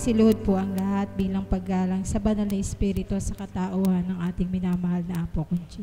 Isiluhod po ang lahat bilang paggalang sa banal na espiritu sa katauhan ng ating minamahal na Apo Conchi.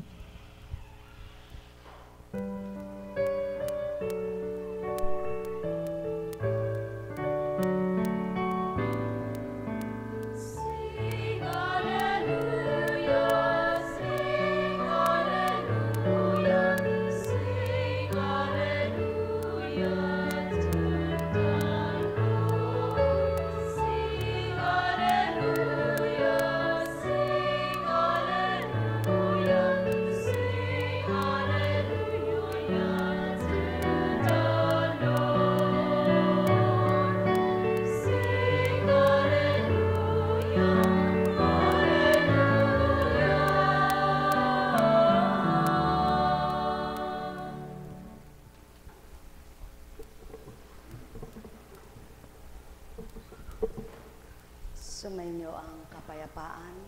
Sumainyo ang kapayapaan,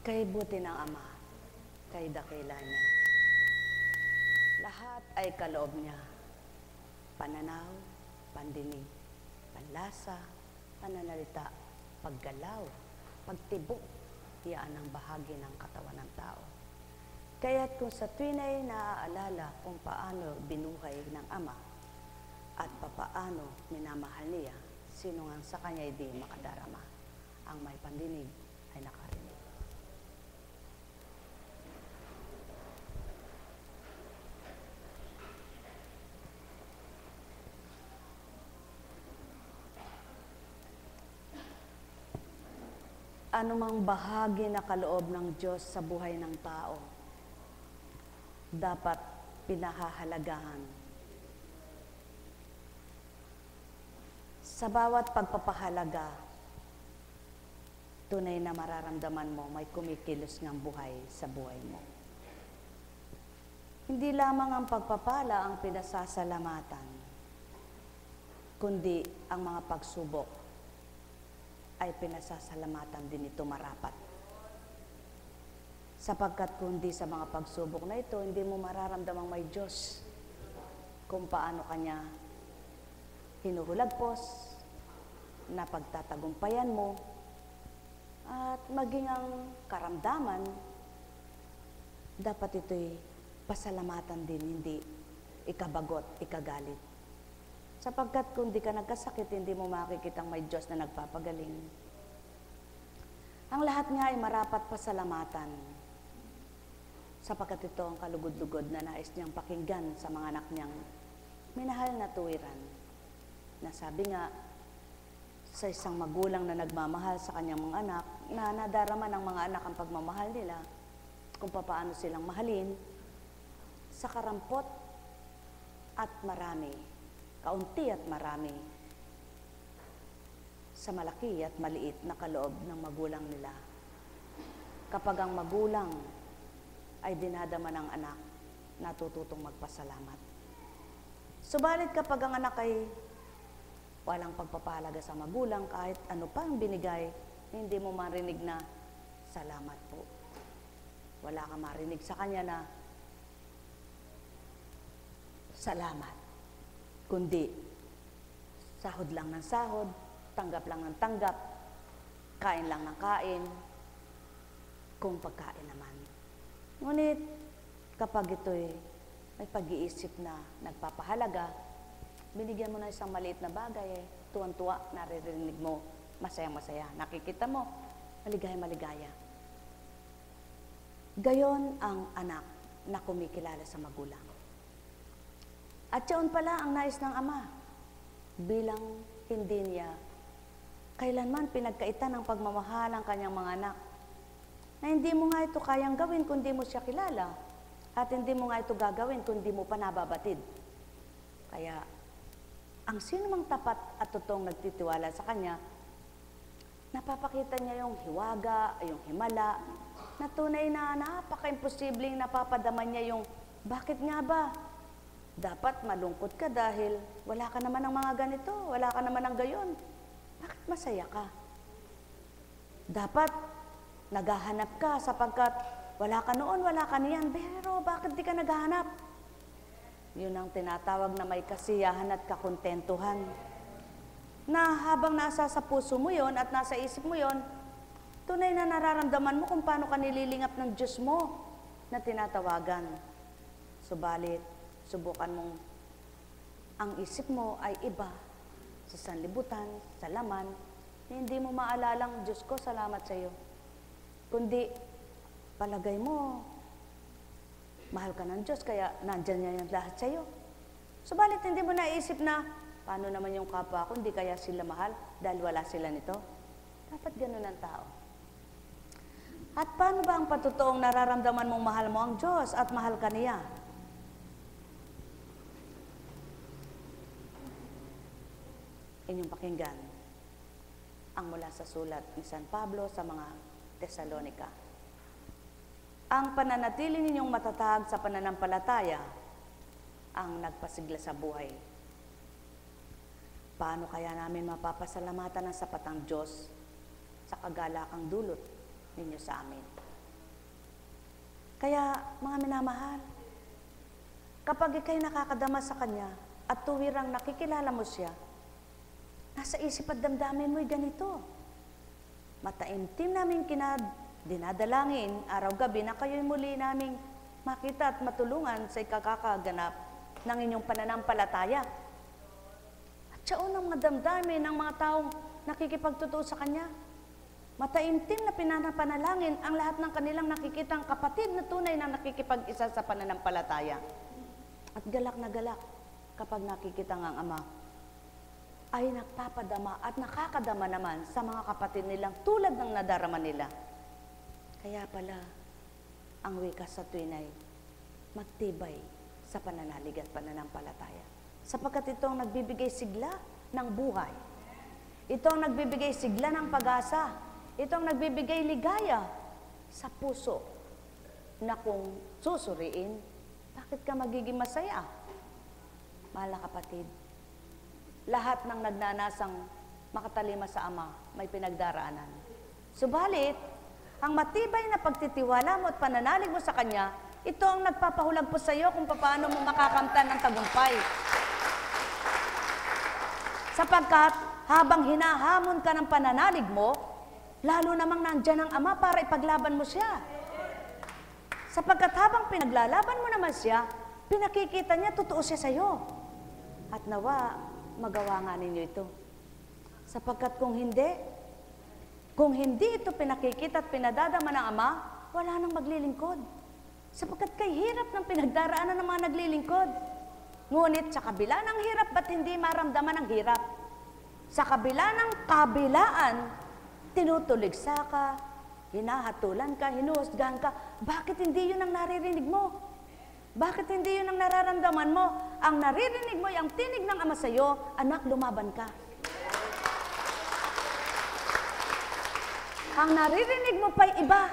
kay buti ng Ama, kay dakila niya. Lahat ay kaloob niya, pananaw, pandinig, panlasa, pananalita, paggalaw, pagtibok, yan ang bahagi ng katawan ng tao. Kaya't kung sa tuwin ay naaalala kung paano binuhay ng Ama at papaano minamahal niya, sino nga sa kanya hindi makadarama. Ang may pandinig ay nakarinig. Anumang bahagi na kaloob ng Diyos sa buhay ng tao, dapat pinahahalagahan. Sa bawat pagpapahalaga, tunay na mararamdaman mo may kumikilos ng buhay sa buhay mo. Hindi lamang ang pagpapala ang pinasasalamatan, kundi ang mga pagsubok ay pinasasalamatan din ito marapat. Sapagkat kundi sa mga pagsubok na ito, hindi mo mararamdamang may Diyos kung paano kanya hinuhulagpos, na pagtatagumpayan mo, at maging ang karamdaman, dapat ito'y pasalamatan din, hindi ikabagot, ikagalit. Sapagkat kung di ka nagkasakit, hindi mo makikitang may Diyos na nagpapagaling. Ang lahat nga ay marapat pasalamatan, sapagkat ito ang kalugod-lugod na nais niyang pakinggan sa mga anak niyang minahal na tuwiran. Na sabi nga, sa isang magulang na nagmamahal sa kanyang mga anak, na nadarama ng mga anak ang pagmamahal nila, kung paano silang mahalin, sa karampot at marami, kaunti at marami, sa malaki at maliit na kaloob ng magulang nila. Kapag ang magulang ay dinadama ng anak, natututong magpasalamat. Subalit kapag ang anak ay walang pagpapahalaga sa magulang, kahit ano pa ang binigay, hindi mo marinig na salamat po. Wala ka marinig sa kanya na salamat. Kundi sahod lang ng sahod, tanggap lang ng tanggap, kain lang ng kain, kung pagkain naman. Ngunit kapag ito'y may pag-iisip na nagpapahalaga, binigyan mo na isang maliit na bagay, tuwan-tuwa, naririnig mo, masayang-masaya. Nakikita mo, maligaya-maligaya. Gayon ang anak na kumikilala sa magulang. At yun pala ang nais ng Ama, bilang hindi niya kailanman pinagkaitan ng pagmamahal ang kanyang mga anak, na hindi mo nga ito kayang gawin kung di mo siya kilala, at hindi mo nga ito gagawin kung di mo pa nababatid. Kaya, ang sino mang tapat at totoong nagtitiwala sa kanya, napapakita niya yung hiwaga, yung himala, na tunay na napaka-imposibleng napapadama niya yung, bakit nga ba? Dapat malungkot ka dahil wala ka naman ng mga ganito, wala ka naman ng gayon. Bakit masaya ka? Dapat naghahanap ka sapagkat wala ka noon, wala ka niyan, pero bakit di ka naghahanap? Yun ang tinatawag na may kasiyahan at kakontentuhan. na habang nasa sa puso mo yon at nasa isip mo yon, tunay na nararamdaman mo kung paano ka nililingap ng Diyos mo na tinatawagan. Subalit, subukan mong ang isip mo ay iba sa sanlibutan, sa laman, hindi mo maalalang, Diyos ko, salamat sa iyo. Kundi, palagay mo, mahal ka ng Diyos, kaya nandyan niya yung lahat sa iyo. Subalit, hindi mo naisip na, paano naman yung kapwa ko, hindi kaya sila mahal dahil wala sila nito? Dapat ganun ang tao. At paano ba ang patutuong nararamdaman mong mahal mo ang Diyos at mahal ka niya? Inyong pakinggan ang mula sa sulat ni San Pablo sa mga Tesalonika. Ang pananatili ninyong matatag sa pananampalataya ang nagpasigla sa buhay. Paano kaya namin mapapasalamatan ng sapatang Diyos sa kagalakang dulot ninyo sa amin? Kaya, mga minamahal, kapag ikay nakakadama sa Kanya at tuwirang nakikilala mo siya, nasa isip at damdamin mo'y ganito. Mataimtim namin dinadalangin araw-gabi na kayo'y muli naming makita at matulungan sa ikakakaganap ng inyong pananampalataya. At siyaon ang mga damdamin ng mga taong nakikipagtotoo sa Kanya. Mataimtim na pinanapanalangin ang lahat ng kanilang nakikitang kapatid na tunay na nakikipag-isa sa pananampalataya. At galak na galak kapag nakikita ang Ama ay nagpapadama at nakakadama naman sa mga kapatid nilang tulad ng nadarama nila. Kaya pala, ang wika sa tuwin ay magtibay sa pananalig at pananampalataya. Sapagkat ito ang nagbibigay sigla ng buhay. Ito ang nagbibigay sigla ng pag-asa. Ito ang nagbibigay ligaya sa puso na kung susuriin, bakit ka magiging masaya? Mahal na kapatid, lahat ng nagnanasang makatalima sa Ama may pinagdaraanan. Subalit, ang matibay na pagtitiwala mo at pananalig mo sa Kanya, ito ang nagpapahulag po sa iyo kung paano mo makakamtan ng tagumpay. Sapagkat habang hinahamon ka ng pananalig mo, lalo namang nandyan ang Ama para ipaglaban mo siya. Sapagkat habang pinaglalaban mo naman siya, pinakikita niya, totoo siya sa iyo. At nawa, magawa nga ninyo ito. Sapagkat kung hindi ito pinakikita at pinadadama ng Ama, wala nang maglilingkod. Sapagkat kay hirap ng pinagdaraanan ng mga naglilingkod. Ngunit sa kabila ng hirap, ba't hindi maramdaman ang hirap? Sa kabila ng kabilaan, tinutuligsa ka, hinahatulan ka, hinuhusgahan ka. Bakit hindi yun ang naririnig mo? Bakit hindi yun ang nararamdaman mo? Ang naririnig mo, ang tinig ng Ama sa iyo, anak, lumaban ka. Ang naririnig mo pa'y iba.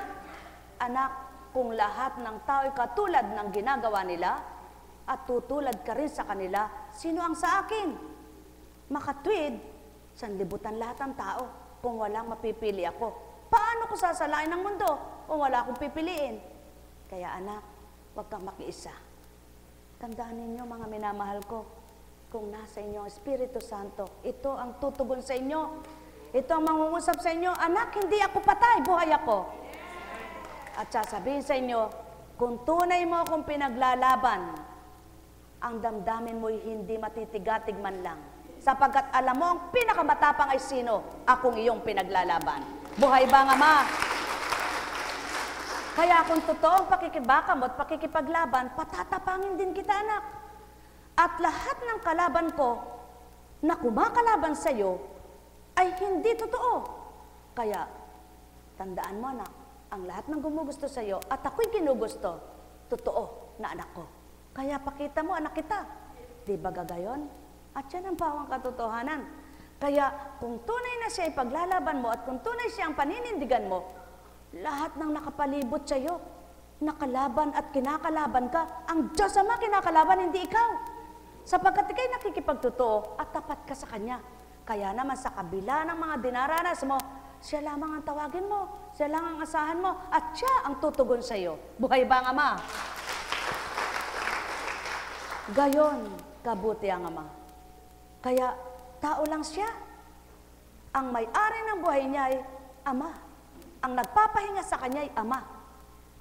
Anak, kung lahat ng tao'y katulad ng ginagawa nila, at tutulad ka rin sa kanila, sino ang sa akin? Makatwid, sanlibutan lahat ng tao, kung walang mapipili ako. Paano ko sasalain ng mundo kung wala akong pipiliin? Kaya anak, huwag kang makiisa. Tandaan ninyo, mga minamahal ko, kung nasa inyo ang Espiritu Santo, ito ang tutugon sa inyo. Ito ang mangungusap sa inyo, anak, hindi ako patay, buhay ako. At sasabihin sa inyo, kung tunay mo akong pinaglalaban, ang damdamin mo'y hindi matitigatig man lang. Sapagkat alam mo, ang pinakamatapang ay sino? Akong iyong pinaglalaban. Buhay ba nga, Ama? Kaya kung totoo ang pakikibaka mo at pakikipaglaban, patatapangin din kita, anak. At lahat ng kalaban ko na kumakalaban sa iyo ay hindi totoo. Kaya, tandaan mo, anak, ang lahat ng gumugusto sa iyo at ako'y ginugusto, totoo na anak ko. Kaya pakita mo, anak kita. Di ba gagayon? At yan ang bawang katotohanan. Kaya kung tunay na siya ipaglalaban mo at kung tunay siya ang paninindigan mo, lahat ng nakapalibot sa iyo, nakalaban at kinakalaban ka, ang Diyos Ama kinakalaban, hindi ikaw. Sapagkat ikay nakikipagtotoo at tapat ka sa Kanya. Kaya naman sa kabila ng mga dinaranas mo, siya lamang ang tawagin mo, siya lang ang asahan mo, at siya ang tutugon sa iyo. Buhay ba ang Ama? Gayon, kabuti ang Ama. Kaya, tao lang siya, Ang may-ari ng buhay niya ay Ama. Ang nagpapahinga sa kanya ay Ama.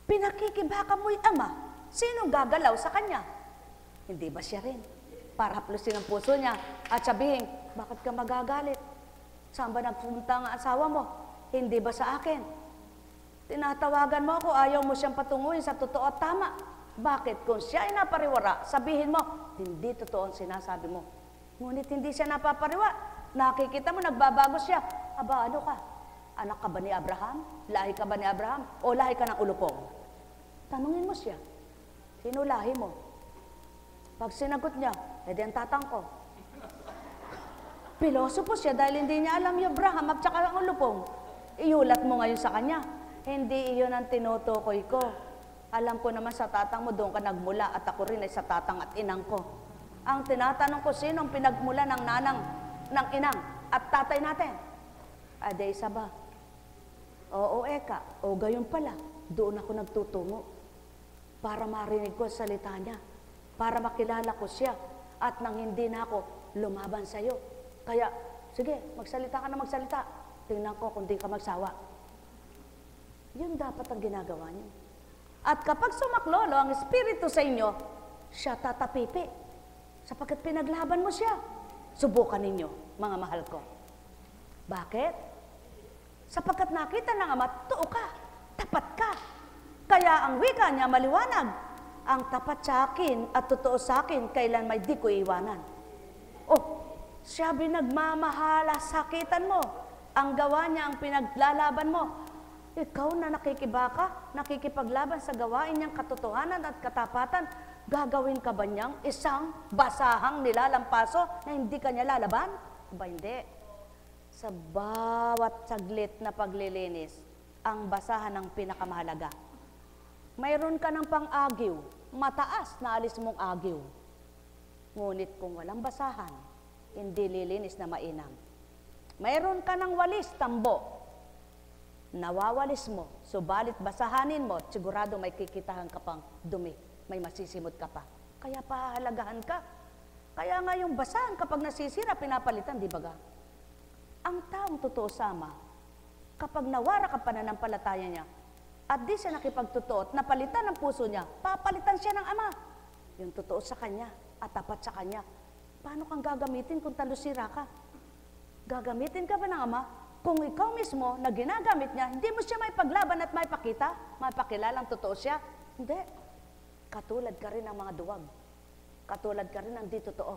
Pinakikibaka mo'y Ama. Sinong gagalaw sa kanya? Hindi ba siya rin? Para haplusin ang puso niya at sabihin, bakit ka magagalit? Saan ba nagpunta ang asawa mo? Hindi ba sa akin? Tinatawagan mo ako, ayaw mo siyang patunguhin sa totoo at tama. Bakit? Kung siya ay napariwara, sabihin mo, hindi totoo ang sinasabi mo. Ngunit hindi siya napapariwa. Nakikita mo, nagbabago siya. Aba, ano ka? Anak ka ba ni Abraham? Lahi ka ba ni Abraham? O lahi ka ng ulupong? Tanungin mo siya. Sino lahi mo? Pag sinagot niya, edi ang tatang ko. Pilosopo siya dahil hindi niya alam yung Abraham at saka ang ulupong. Iulat mo ngayon sa kanya. Hindi iyon ang tinutukoy ko. Alam ko naman sa tatang mo doon ka nagmula at ako rin ay sa tatang at inang ko. Ang tinatanong ko, sinong pinagmula ng nanang, ng inang at tatay natin? Ade isa ba? Oo, eka. O gayon pala. Doon ako nagtutungo. Para marinig ko sa salita niya. Para makilala ko siya. At nang hindi na ako lumaban sa iyo. Kaya, sige, magsalita ka na magsalita. Tingnan ko kung di ka magsawa. Yun dapat ang ginagawa niyo. At kapag sumaklolo ang Espiritu sa inyo, siya tatapipi. Sapagkat pinaglaban mo siya. Subukan ninyo, mga mahal ko. Bakit? Sapagkat nakita ng Ama, totoo ka, tapat ka. Kaya ang wika niya maliwanag. Ang tapat sa akin at totoo sa akin, kailan may di ko iwanan. Oh, siya binagmamahala, sakitan mo. Ang gawa niya, ang pinaglalaban mo. Ikaw na nakikibaka, nakikipaglaban sa gawain niyang katotohanan at katapatan, gagawin ka ba niyang isang basahang nilalampaso na hindi ka niya lalaban? Ba hindi. Sa bawat saglit na paglilinis, ang basahan ang pinakamahalaga. Mayroon ka ng pang-agiw, mataas na alis mong agiw. Ngunit kung walang basahan, hindi lilinis na mainam. Mayroon ka ng walis, tambo, nawawalis mo, subalit basahanin mo, sigurado may kikitahan ka pang dumi, may masisimot ka pa. Kaya pahalagahan ka. Kaya nga yung basahan kapag nasisira, pinapalitan, di ba ga? Ang taong totoo sama, kapag nawara ka pananampalataya niya, at di siya nakipagtotoo at napalitan ang puso niya, papalitan siya ng Ama. Yung totoo sa kanya at tapat sa kanya. Paano kang gagamitin kung talusira ka? Gagamitin ka ba ng Ama? Kung ikaw mismo na ginagamit niya, hindi mo siya may paglaban at may pakita, may pakilalang totoo siya. Hindi. Katulad ka rin ng mga duwag. Katulad ka rin ng di totoo.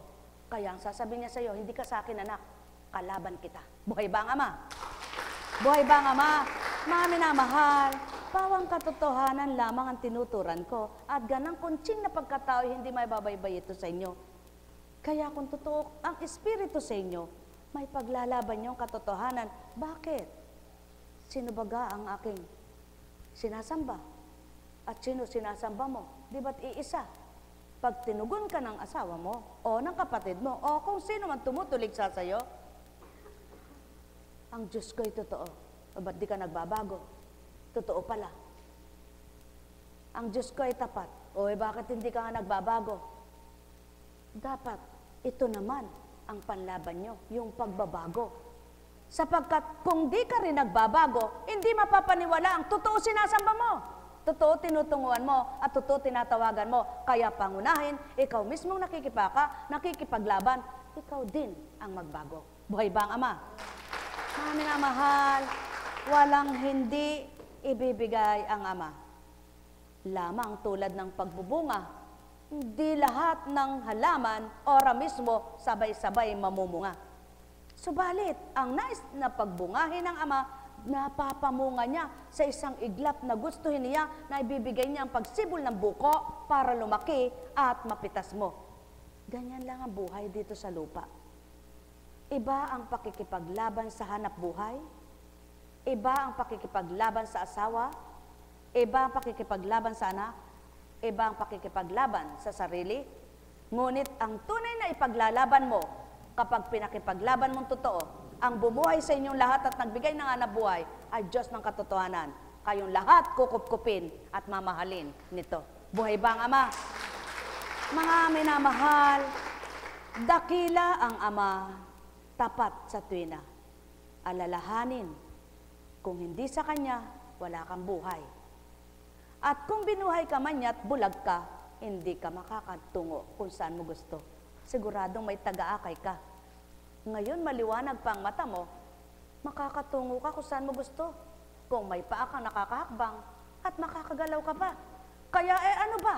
Kaya ang sasabihin niya sa iyo, hindi ka sa akin anak, kalaban kita. Buhay ba ang Ama? Buhay ba ang Ama? Mga minamahal, pawang katotohanan lamang ang tinuturan ko at ganang kuntsing na pagkatao hindi may babaybay ito sa inyo. Kaya kung totoo ang Espiritu sa inyo, may paglalaban niyong katotohanan. Bakit? Sino baga ang aking sinasamba? At sino sinasamba mo? Di ba't iisa? Pag tinugon ka ng asawa mo, o ng kapatid mo, o kung sino man tumutulig sa sayo, ang Diyos ko'y totoo. O ba't di ka nagbabago? Totoo pala. Ang Diyos ko'y tapat. O bakit hindi ka nga nagbabago? Dapat, ito naman ang panlaban nyo, yung pagbabago. Sapagkat kung di ka rin nagbabago, hindi mapapaniwala ang totoo sinasamba mo. Totoo tinutunguhan mo at totoo tinatawagan mo. Kaya pangunahin, ikaw mismong nakikipaka, nakikipaglaban, ikaw din ang magbago. Buhay ba ang Ama? Mga minamahal, walang hindi ibibigay ang Ama. Lamang tulad ng pagbubunga, hindi lahat ng halaman ora mismo sabay-sabay mamumunga. Subalit, ang nais na pagbungahin ng Ama, napapamunga niya sa isang iglap na gustuhin niya na ibibigay niya ang pagsibol ng buko para lumaki at mapitas mo. Ganyan lang ang buhay dito sa lupa. Iba ang pakikipaglaban sa hanap buhay, iba ang pakikipaglaban sa asawa, iba ang pakikipaglaban sa anak, iba ang pakikipaglaban sa sarili. Ngunit ang tunay na ipaglalaban mo, kapag pinakipaglaban mong totoo, ang bumuhay sa inyong lahat at nagbigay ng hanap buhay ay Diyos ng katotohanan. Kayong lahat kukup-kupin at mamahalin nito. Buhay ba ang Ama? Mga minamahal, dakila ang Ama, tapat sa tuwina. alalahanin. Kung hindi sa Kanya, wala kang buhay. At kung binuhay ka man niya at bulag ka, hindi ka makakatungo kung saan mo gusto. Siguradong may taga-akay ka. Ngayon, maliwanag pa ang mata mo, makakatungo ka kung saan mo gusto. Kung may paa kang nakakahakbang at makakagalaw ka pa. Kaya ano ba?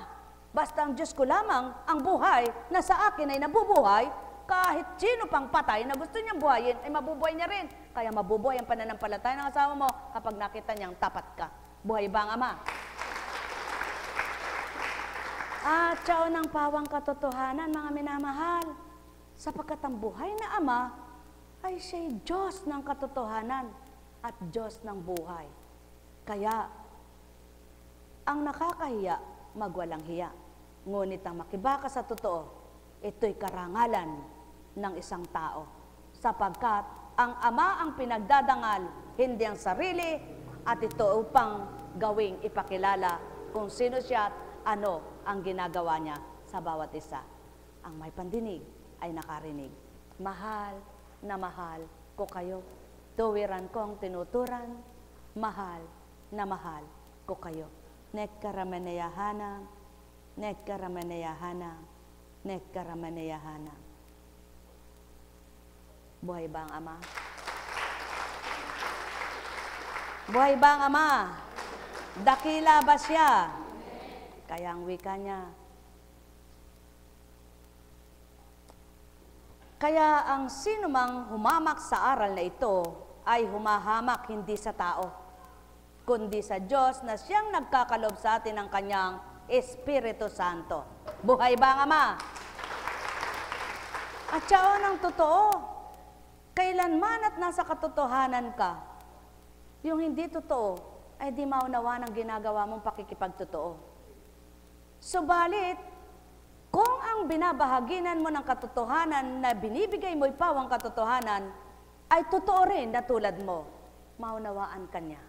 Basta ang Diyos ko lamang ang buhay na sa akin ay nabubuhay, kahit sino pang patay na gusto niyang buhayin, ay mabubuhay niya rin. Kaya mabubuhay ang pananampalataya ng asawa mo kapag nakita niyang tapat ka. Buhay ba ang Ama? At siya ng pawang katotohanan, mga minamahal, sapagkat ang buhay na Ama ay siya'y Diyos ng katotohanan at Diyos ng buhay. Kaya, ang nakakahiya, magwalang hiya. Ngunit ang makibaka sa totoo, ito'y karangalan ng isang tao. Sapagkat ang Ama ang pinagdadangal, hindi ang sarili, at ito upang gawing ipakilala kung sino siya at ano ang ginagawa niya sa bawat isa. Ang may pandinig ay nakarinig. Mahal na mahal ko kayo. Tuwiran kong tinuturan, mahal na mahal ko kayo. Nekkarameneyahana, nekkarameneyahana, nekkarameneyahana. Buhay ba ang Ama? Buhay ba ang Ama? Dakila ba siya? Kaya ang wika niya. Kaya ang sinumang humamak sa aral na ito ay humahamak hindi sa tao, kundi sa Diyos na siyang nagkakalob sa atin ng Kanyang Espiritu Santo. Buhay ba ang Ama? At siya ang totoo. Kailanman at nasa katotohanan ka, yung hindi totoo ay di maunawa ng ginagawa mong pakikipagtotoo. Subalit, kung ang binabahaginan mo ng katotohanan na binibigay mo'y pawang katotohanan, ay totoo rin na tulad mo, maunawaan ka niya,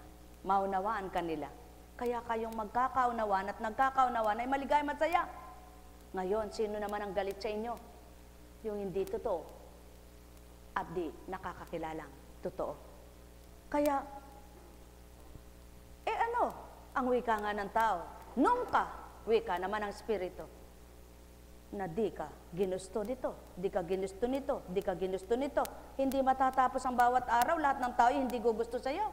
maunawaan ka nila. Kaya kayong magkakaunawan at nagkakaunawan ay maligay masaya. Ngayon, sino naman ang galit sa inyo? Yung hindi totoo at di nakakakilalang totoo. Kaya, ano ang wika nga ng tao? Nung ka, wika naman ang Espiritu, na di ka ginusto dito, di ka ginusto nito, di ka ginusto nito. Hindi matatapos ang bawat araw, lahat ng tao hindi gugusto sa iyo.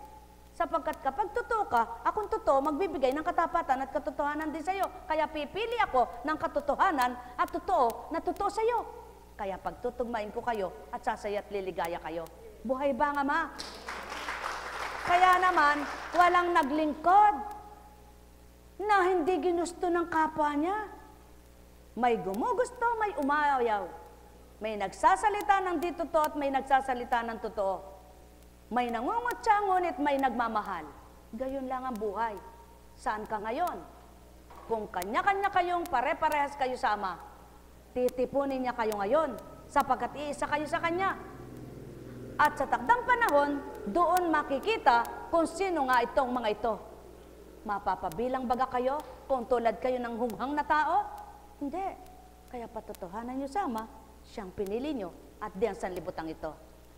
Sapagkat kapag totoo ka, akong totoo, magbibigay ng katapatan at katotohanan din sa iyo. Kaya pipili ako ng katotohanan at totoo na totoo sa iyo. Kaya pagtutugmain ko kayo at sasaya at liligaya kayo. Buhay ba ang Ama? Kaya naman, walang naglingkod na hindi ginusto ng kapwa niya. May gumugusto, may umayaw. May nagsasalita ng di totoo at may nagsasalita ng totoo. May nangungutya, ngunit may nagmamahal. Gayon lang ang buhay. Saan ka ngayon? Kung kanya-kanya kayong pare-parehas kayo sa Ama, titipunin niya kayo ngayon, sapagkat iisa kayo sa Kanya. At sa takdang panahon, doon makikita kung sino nga itong mga ito. Mapapabilang baga kayo kung tulad kayo ng hunghang na tao? Hindi. Kaya patotohanan niyo sa Ama, siyang pinili niyo at diyan sa libutan ito.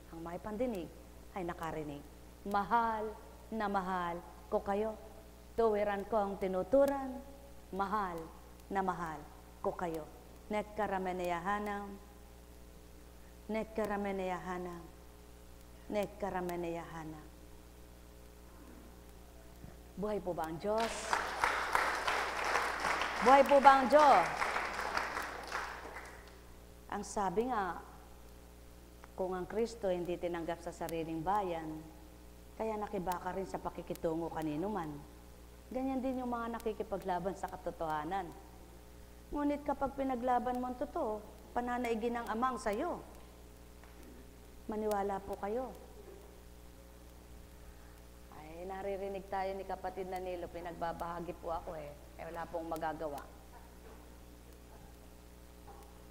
Ang may pandinig ay nakarinig. Mahal na mahal ko kayo. Tuwiran ko ang tinuturan, mahal na mahal ko kayo. Nekkarameneyahanam, nekkarameneyahanam, nekkarameneyahanam. Buhay po ba ang Diyos? Buhay po ba ang Diyos? Ang sabi nga, kung ang Kristo hindi tinanggap sa sariling bayan, kaya nakibaka rin sa pakikitungo kanino man. Ganyan din yung mga nakikipaglaban sa katotohanan. Ngunit kapag pinaglaban mo ang totoo, pananaigin ng Amang sa'yo. Maniwala po kayo. Ay, naririnig tayo ni kapatid Nanilo, pinagbabahagi po ako wala pong magagawa.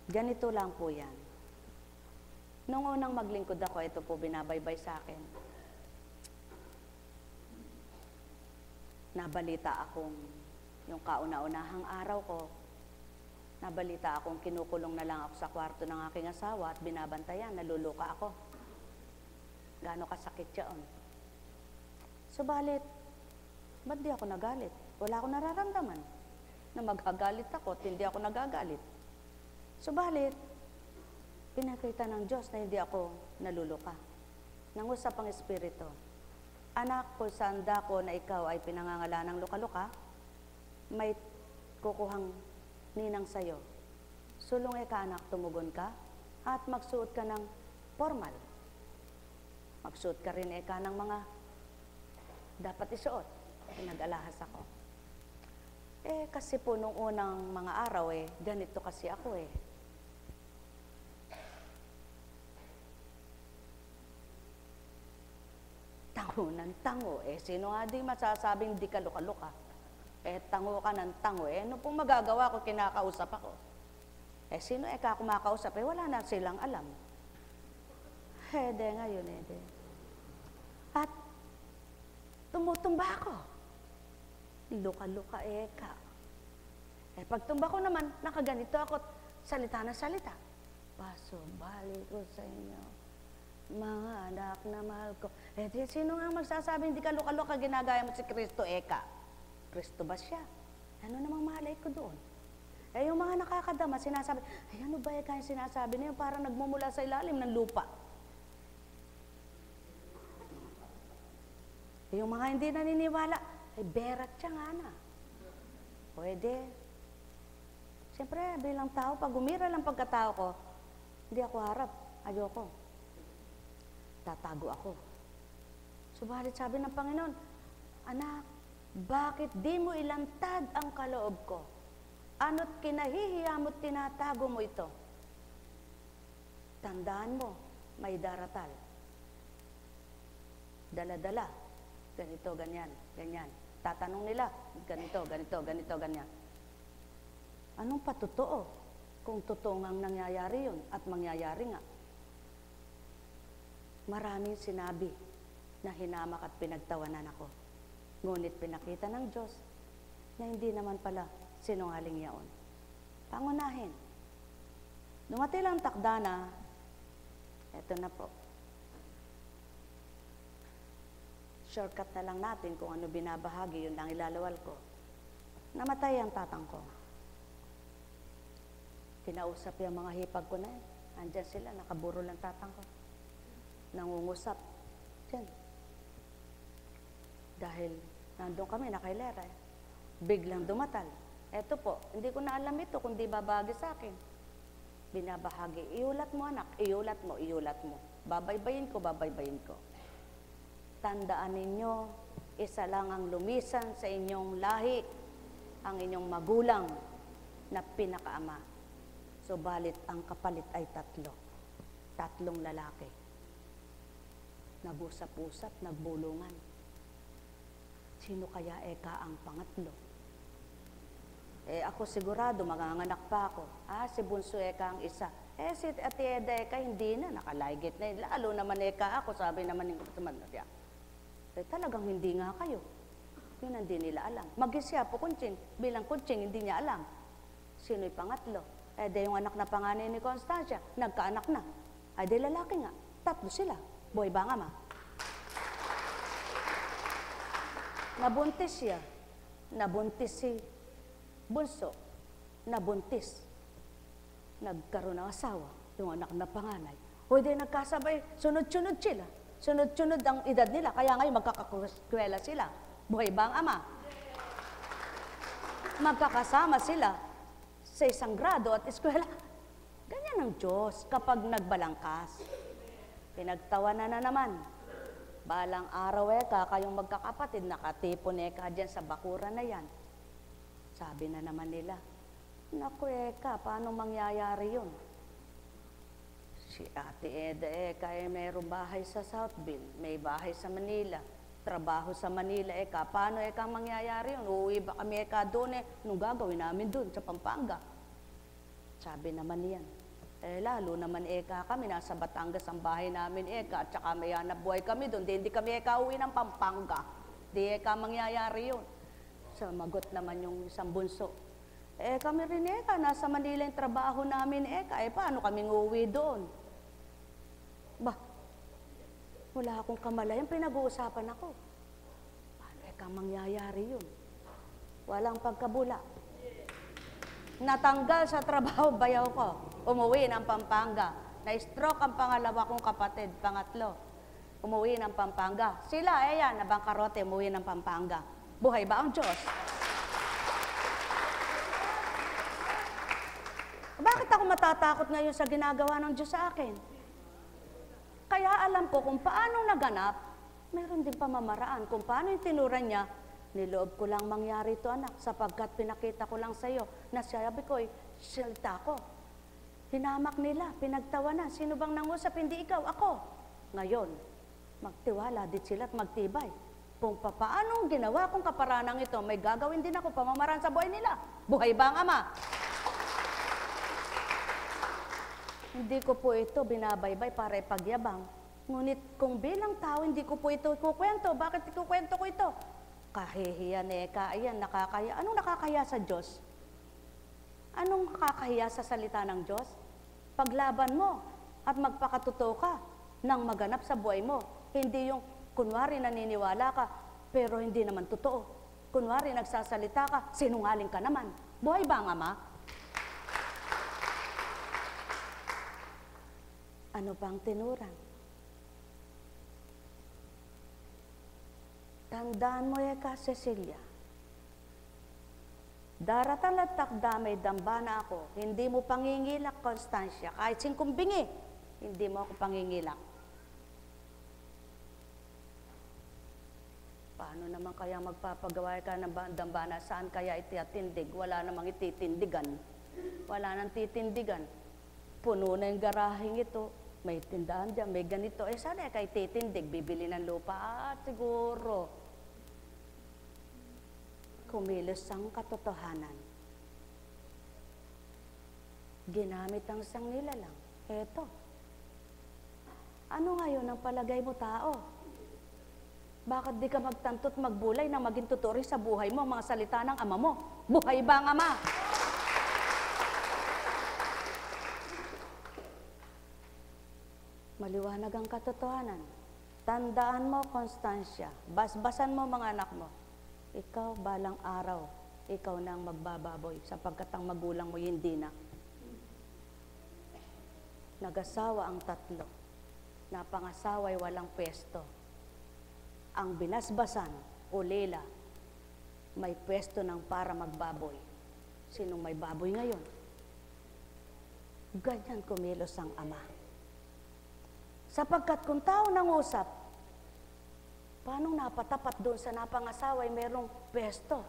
Ganito lang po yan. Nung unang maglingkod ako, ito po binabaybay sa akin. Nabalita akong yung kauna-unahang araw ko, nabalita akong kinukulong na lang ako sa kwarto ng aking asawa at binabantayan, naluluka ako. gaano kasakit yun. Subalit, ba't di ako nagalit? Wala akong nararamdaman na magagalit ako at hindi ako nagagalit. Subalit, pinakita ng Diyos na hindi ako naluluka. Nangusap ang Espiritu, anak, kung saan dako na ikaw ay pinangangala ng luka-luka, may kukuhang ninang sayo. Sulong eka anak, tumugon ka at magsuot ka ng formal. Magsuot ka rin eka ng mga dapat isuot. Nag-alahas ako. Kasi po nung unang mga araw ganito kasi ako Tango ng tango sino nga di masasabing di ka luka-luka? Tango ka ng tango ano pong magagawa ko, kinakausap ako? Sino ka kumakausap? Wala na silang alam. Ngayon At tumutumba ako. Luka-luka ka. Pagtumba ko naman, nakaganito ako, salita na salita. Pasubali ko sa inyo, mga anak na mahal ko. Sino nga magsasabing hindi ka luka-luka, ginagaya mo si Kristo, Kristo ba siya? Ano namang malay ko doon? Yung mga nakakadama, sinasabi, ano ba yung sinasabi na yun? Parang nagmumula sa ilalim ng lupa. Yung mga hindi naniniwala, berat siya nga na. Pwede. Siyempre, bilang tao, pag umira lang pagkatao ko, hindi ako harap. Ayoko. Tatago ako. Subalit sabi ng Panginoon, anak, bakit di mo ilantad ang kaloob ko? Ano't kinahihiya mo't tinatago mo ito? Tandaan mo, may daratal. Dala-dala. Ganito, ganyan, ganyan. Tatanong nila, ganito, ganito, ganito, ganyan. Anong patotoo? Kung totoo ngang nangyayari yun at mangyayari nga. Maraming sinabi na hinamak at pinagtawanan ako. Ngunit pinakita ng Diyos na hindi naman pala sinungaling yaon. Pangunahin. Dumating lang takda na, eto na po. Shortcut na lang natin kung ano binabahagi, yun lang ilalawal ko. Namatay ang tatang ko. Kinausap yung mga hipag ko na yun. Andyan sila, nakaburo lang tatang ko. Nangungusap. Diyan. Dahil nandun kami, nakailera. Biglang dumatal. Eto po, hindi ko na alam ito kung di babagi sa akin. Binabahagi. Iulat mo anak, iulat mo, iulat mo. Babaybayin ko, babaybayin ko. Tandaan ninyo, isa lang ang lumisan sa inyong lahi, ang inyong magulang na pinakaama. Subalit ang kapalit ay tatlo. Tatlong lalaki. Nag-usap-usap, nagbulungan. Sino kaya ang pangatlo? Ako sigurado, manganganak pa ako. Si Bunso ang isa. Si Ate Eda hindi na, nakalaygit na. Lalo naman ako, sabi naman ng kutuman na siya. Talagang hindi nga kayo. Yun hindi nila alam. Mag-isya po kuntsing, bilang kuntsing, hindi niya alam. Sino'y pangatlo? Yung anak na panganay ni Constancia, nagkaanak na. Di lalaki nga. Tatlo sila. Boy ba nga ma? Nabuntis siya. Nabuntis si Bunso. Nabuntis. Nagkaroon ng asawa. Yung anak na panganay. Nagkasabay. Sunod-sunod sila. Sunod-sunod ang edad nila. Kaya ngayon magkakakwela sila. Buhay ba ang ama? Magkakasama sila sa isang grado at eskwela. Ganyan ang Diyos kapag nagbalangkas. Pinagtawanan na naman. Balang araw kayong magkakapatid, nakatipon dyan sa bakuran na yan. Sabi na naman nila, naku paano mangyayari yun? Si Ate Eda mayroong bahay sa Southville, may bahay sa Manila, trabaho sa Manila paano mangyayari yun? Uuwi ba kami doon nung gagawin namin doon sa Pampanga? Sabi naman niyan, lalo naman kami, nasa Batangas ang bahay namin at saka may hanap buhay kami doon, hindi kami uwi ng Pampanga. Di mangyayari yun. Sumagot naman yung isang bunso. Kami rin nasa Manila yung trabaho namin paano kami uuwi doon? Wala akong kamalayan, pinag-uusapan ako. Paano kang mangyayari yun? Walang pagkabula. Natanggal sa trabaho, bayaw ko. Umuwi ng Pampanga. Na-stroke ang pangalawa kong kapatid, pangatlo. Umuwi ng Pampanga. Sila, ayan, nabangkarote, umuwi ng Pampanga. Buhay ba ang Diyos? Bakit ako matatakot ngayon sa ginagawa ng Diyos sa akin? Kaya alam ko kung paano naganap, meron din pamamaraan kung paano yung tinuran niya. Niloob ko lang mangyari ito, anak, sapagkat pinakita ko lang sa iyo na sabi ko, silta ko. Hinamak nila, pinagtawanan. Sino bang nangusap? Hindi ikaw, ako. Ngayon, magtiwala din sila at magtibay. Kung paanong ginawa kong kaparanang ito, may gagawin din ako pamamaraan sa buhay nila. Buhay ba ang Ama? Hindi ko po ito binabaybay para ipagyabang. Ngunit kung bilang tao, hindi ko po ito ikukwento. Bakit ikukwento ko ito? Kahihiyan, ayan, nakakaya. Anong nakakaya sa Diyos? Anong nakakahiya sa salita ng Diyos? Paglaban mo at magpakatotoo ka nang maganap sa buhay mo. Hindi yung kunwari naniniwala ka, pero hindi naman totoo. Kunwari nagsasalita ka, sinungaling ka naman. Buhay ba ang Ama? Ano bang tinuran? Tandaan mo ka, Cecilia. Daratan at takda may dambana ako, hindi mo pangingilak, Constancia. Kahit singkumbingi, hindi mo ako pangingilak. Paano naman kaya magpapagawa ka ng dambana? Saan kaya ititindig? Wala namang ititindigan. Wala nang titindigan. Puno na yung garaheng ito. May tindahan dyan, may ganito. Sana kay titindig, bibili ng lupa. Siguro. Kumilos ang katotohanan. Ginamit ang isang nilalang. Eto. Ano ngayon ang palagay mo, tao? Bakit di ka magtantot magbulay na maging tuturi sa buhay mo, mga salita ng Ama mo? Buhay ba ang Ama? Maliwanag ang katotohanan. Tandaan mo, Constancia, basbasan mo mga anak mo. Ikaw, balang araw, ikaw na ang magbababoy sapagkat ang magulang mo hindi na. Nag-asawa ang tatlo. Napangasaway walang pwesto. Ang binasbasan, o lela, may pwesto ng para magbaboy. Sinong may baboy ngayon? Ganyan kumilos ang Ama. Sapagkat kung tao nangusap, paano napatapat doon sa napangasaway merong pwesto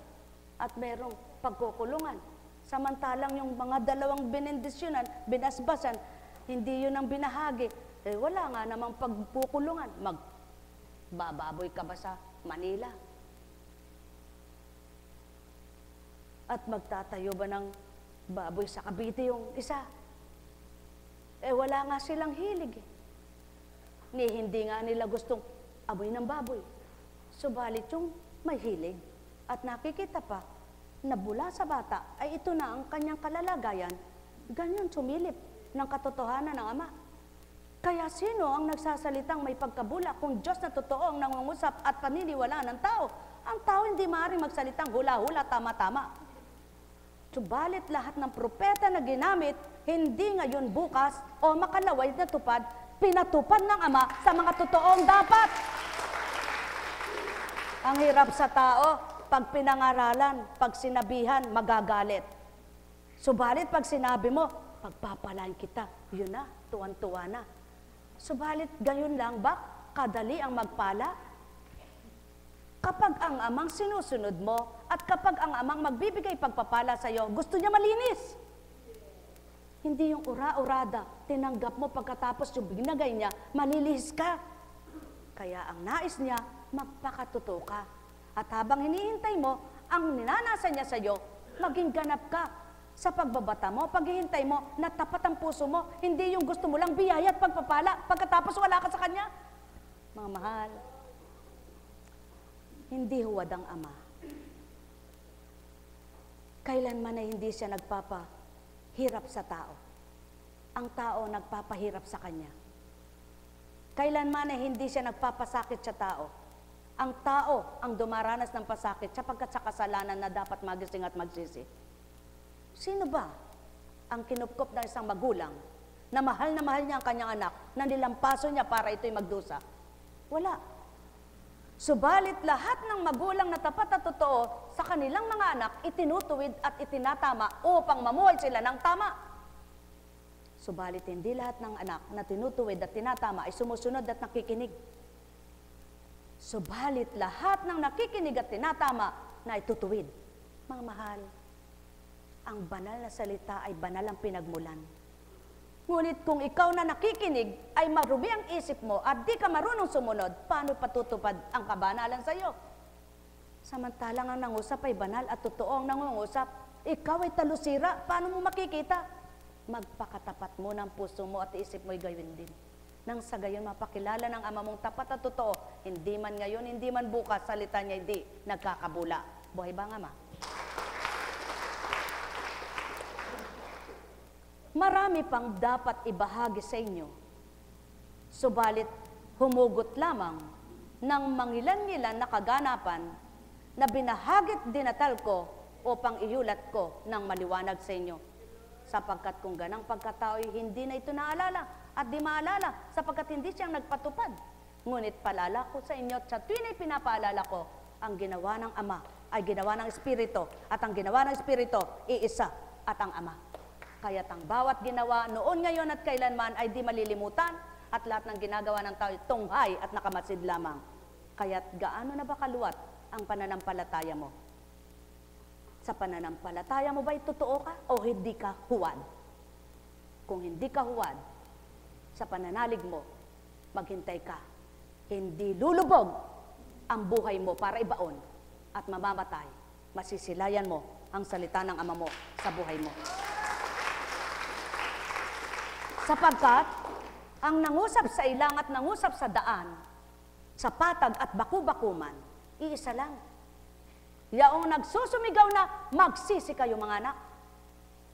at merong pagkukulungan? Samantalang yung mga dalawang binendisyonan, binasbasan, hindi yun ang binahagi. Wala nga namang pagkukulungan. Magbababoy ka ba sa Manila? At magtatayo ba ng baboy sa Cavite yung isa? Wala nga silang hilig hindi nga nila gustong amoy ng baboy. Subalit yung may hilig at nakikita pa na bula sa bata ay ito na ang kanyang kalalagayan, ganyan sumilip ng katotohanan ng Ama. Kaya sino ang nagsasalitang may pagkabula kung Diyos na totoo ang nangungusap at paniniwala ng tao? Ang tao hindi maaaring magsalitang hula-hula, tama-tama. Subalit lahat ng propeta na ginamit, hindi ngayon bukas o makalaway na tupad, pinatupad ng Ama sa mga totoong dapat. Ang hirap sa tao, pag pinangaralan, pag sinabihan, magagalit. Subalit pag sinabi mo, pagpapalain kita, yun na, tuwan-tuwa na. Subalit gayon lang ba, kadali ang magpala? Kapag ang Amang sinusunod mo, at kapag ang Amang magbibigay pagpapala sa iyo, gusto niya malinis. Hindi yung ura-urada, tinanggap mo pagkatapos yung binagay niya, malilihis ka. Kaya ang nais niya, magpakatotoo ka. At habang hinihintay mo, ang ninanasa niya sa iyo, maging ganap ka. Sa pagbabata mo, paghihintay mo, na tapat ang puso mo, hindi yung gusto mo lang biyaya at pagpapala, pagkatapos wala ka sa Kanya. Mga mahal, hindi huwad ang Ama. Kailanman ay hindi siya nagpapahirap sa tao. Ang tao nagpapahirap sa Kanya. Kailanman ay hindi siya nagpapasakit sa tao. Ang tao ang dumaranas ng pasakit sapagkat sa kasalanan na dapat magising at magsisi. Sino ba ang kinupkop ng isang magulang na mahal niya ang kanyang anak, na nilampaso niya para ito'y magdusa? Wala. Subalit lahat ng magulang na tapat at totoo sa kanilang mga anak, itinutuwid at itinatama upang mamuhay sila ng tama. Subalit hindi lahat ng anak na tinutuwid at tinatama ay sumusunod at nakikinig. Subalit lahat ng nakikinig at tinatama na itutuwid. Mga mahal, ang banal na salita ay banal ang pinagmulan. Ngunit kung ikaw na nakikinig ay marumi ang isip mo at di ka marunong sumunod, paano patutupad ang kabanalan sa iyo? Samantalang ang nangusap ay banal at totoo ang nangungusap, ikaw ay talusira, paano mo makikita? Magpakatapat mo ng puso mo at isip mo'y gawin din. Nang sa gayon mapakilala ng Ama mong tapat at totoo, hindi man ngayon, hindi man bukas, salita niya hindi nagkakabula. Buhay ba ang Ama? Marami pang dapat ibahagi sa inyo. Subalit, humugot lamang ng mangilan-ngilan na kaganapan na binahagit dinatal ko upang iulat ko ng maliwanag sa inyo. Sapagkat kung ganang pagkatao'y hindi na ito naalala at di maalala sapagkat hindi siyang nagpatupad. Ngunit palala ko sa inyo at sa tuwin ay pinapaalala ko, ang ginawa ng Ama ay ginawa ng Espiritu at ang ginawa ng Espiritu iisa at ang Ama. Kaya't ang bawat ginawa noon, ngayon at kailanman ay di malilimutan at lahat ng ginagawa ng tao ay tunghay at nakamasid lamang. Kaya't gaano na ba kaluwat ang pananampalataya mo? Sa pananampalataya mo ba'y totoo ka o hindi ka huwad? Kung hindi ka huwad, sa pananalig mo, maghintay ka. Hindi lulubog ang buhay mo para ibaon at mamamatay. Masisilayan mo ang salita ng Ama mo sa buhay mo. Sapagkat ang nangusap sa ilang at nangusap sa daan, sa patag at baku-bakuman, iisa lang. Yaong nagsusumigaw na, magsisi kayo mga anak,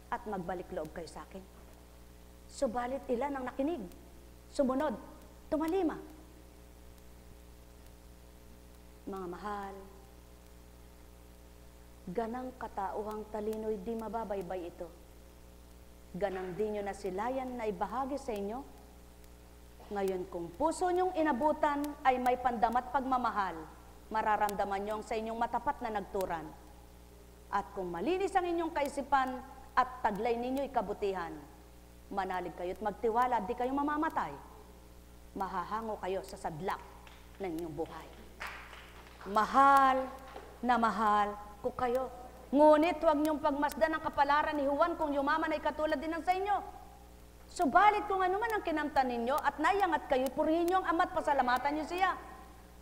at magbalik loob kayo sa akin. Subalit ilan ang nakinig, sumunod, tumalima. Mga mahal, ganang katauhang talino'y di mababaybay ito. Ganang di nyo nasilayan na ibahagi sa inyo. Ngayon kung puso nyong inabutan ay may pandamat pagmamahal, mararamdaman nyo sa inyong matapat na nagturan. At kung malinis ang inyong kaisipan at taglay ninyo ikabutihan, manalig kayo at magtiwala at di kayo mamamatay. Mahahango kayo sa sadlak ng inyong buhay. Mahal na mahal ko kayo. Ngunit huwag niyong pagmasdan ang kapalaran ni Juan kung yumaman ay katulad din ng sa inyo. Subalit kung ano man ang kinamtan ninyo at naiangat kayo, purihin niyo ang Ama at pasalamatan niyo siya.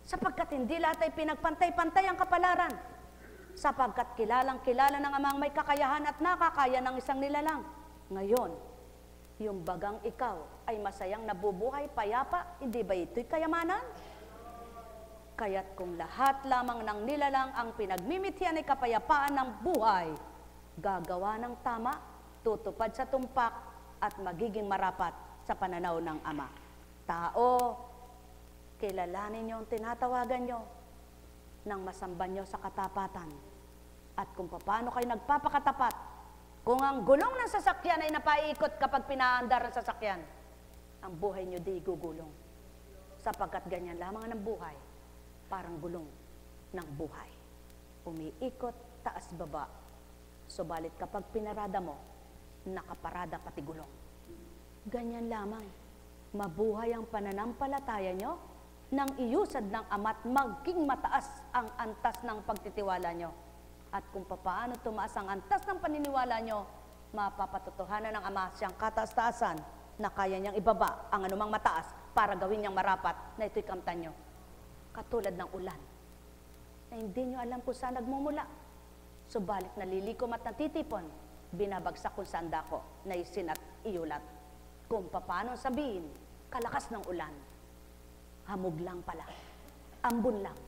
Sapagkat hindi lahat ay pinagpantay-pantay ang kapalaran. Sapagkat kilalang-kilala ng Amang may kakayahan at nakakaya ng isang nilalang. Ngayon, yung bagang ikaw ay masayang nabubuhay, payapa, hindi ba ito'y kayamanan? Kaya't kung lahat lamang ng nilalang ang pinagmimitihan ay kapayapaan ng buhay, gagawa ng tama, tutupad sa tumpak, at magiging marapat sa pananaw ng Ama. Tao, kilalanin niyo ang tinatawagan niyo nang masamban niyo sa katapatan. At kung paano kayo nagpapakatapat, kung ang gulong ng sasakyan ay napaikot kapag pinaandar ang sasakyan, ang buhay niyo di gugulong. Sapagkat ganyan lamang ng buhay, parang gulong ng buhay. Umiikot, taas baba. Subalit kapag pinarada mo, nakaparada pati gulong. Ganyan lamang, mabuhay ang pananampalataya nyo nang iusad ng Ama't maging mataas ang antas ng pagtitiwala nyo. At kung paano tumaas ang antas ng paniniwala nyo, mapapatotohanan ng Ama siyang kataas-taasan na kaya niyang ibaba ang anumang mataas para gawin niyang marapat na ito'y kamtan nyo. Katulad ng ulan, na hindi nyo alam kung saan nagmumula. Subalit nalilikom at natitipon, binabagsak kung saan dako, naisin at iulat. Kung paano sabihin, kalakas ng ulan, hamog lang pala, ambon lang,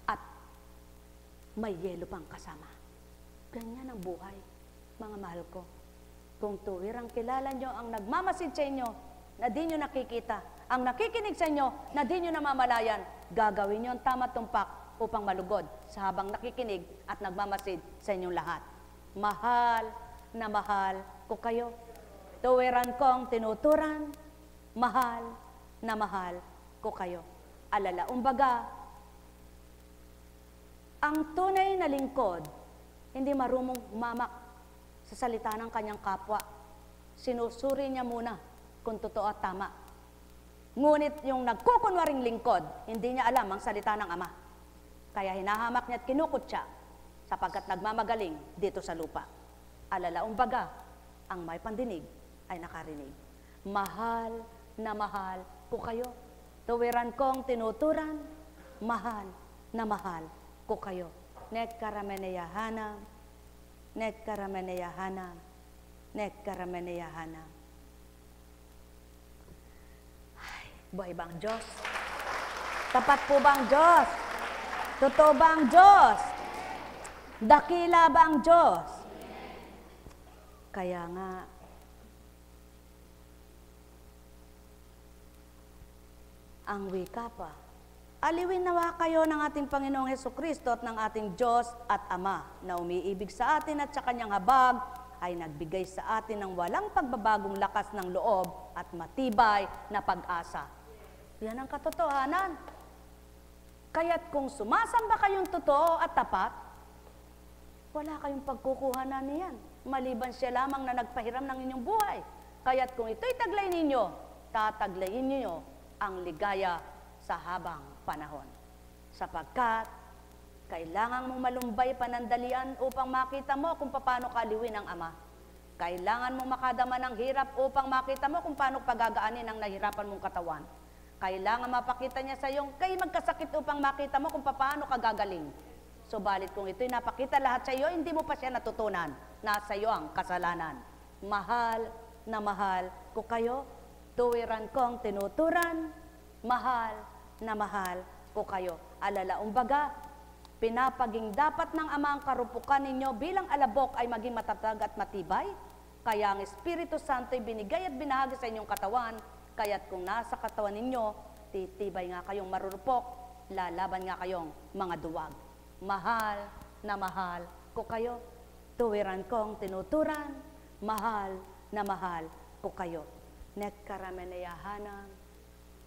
at may yelo pang kasama. Ganyan ang buhay, mga mahal ko. Kung tuwirang kilala nyo ang nagmamasid sa inyo, na di nyo nakikita, ang nakikinig sa inyo na di nyo namamalayan, gagawin nyo ang tama tumpak upang malugod sa habang nakikinig at nagmamasid sa inyong lahat. Mahal na mahal ko kayo. Tuwiran kong tinuturan, mahal na mahal ko kayo. Alala, umbaga, ang tunay na lingkod, hindi marumong humamak sa salita ng kanyang kapwa. Sinusuri niya muna kung totoo at tama. Ngunit yung nagkukunwaring lingkod, hindi niya alam ang salita ng Ama. Kaya hinahamak niya at kinukot siya sapagkat nagmamagaling dito sa lupa. Alala, umbaga, ang may pandinig ay nakarinig. Mahal na mahal ko kayo. Tuwiran kong tinuturan, mahal na mahal ko kayo. Nek karameneyahanam, nek karameneyahanam, nek karameneyahanam. Ay, buhay ba ang Diyos? Tapat po ba ang Diyos? Totoo ba ang Diyos? Dakila ba ang Diyos? Kaya nga, ang wika pa, aliwin nawa kayo ng ating Panginoong Hesukristo at ng ating Diyos at Ama na umiibig sa atin at sa kanyang habag ay nagbigay sa atin ng walang pagbabagong lakas ng loob at matibay na pag-asa. Yan ang katotohanan. Kaya't kung sumasamba kayong totoo at tapat, wala kayong pagkukuhanan niyan. Maliban siya lamang na nagpahiram ng inyong buhay. Kaya't kung ito'y taglay ninyo, tataglayin ninyo ang ligaya sa habang panahon. Sapagkat, kailangan mong malumbay panandalian upang makita mo kung paano kaliwin ang Ama. Kailangan mong makadama ng hirap upang makita mo kung paano pagagaanin ang nahirapan mong katawan. Kailangan mapakita niya sa iyong kay magkasakit upang makita mo kung paano ka gagaling. Subalit kung ito'y napakita lahat sa iyo, hindi mo pa siya natutunan. Nasa iyo ang kasalanan. Mahal na mahal ko kayo. Tuwiran kong tinuturan, mahal na mahal ko kayo. Alala, umbaga, pinapaging dapat ng Ama ang karupukan ninyo bilang alabok ay maging matatag at matibay. Kaya ang Espiritu Santo ay binigay at binahagi sa inyong katawan. Kaya't kung nasa katawan ninyo, titibay nga kayong marurupok, lalaban nga kayong mga duwag. Mahal na mahal ko kayo. Tuwiran kong tinuturan, mahal na mahal ko kayo. Nek karameneyahanam,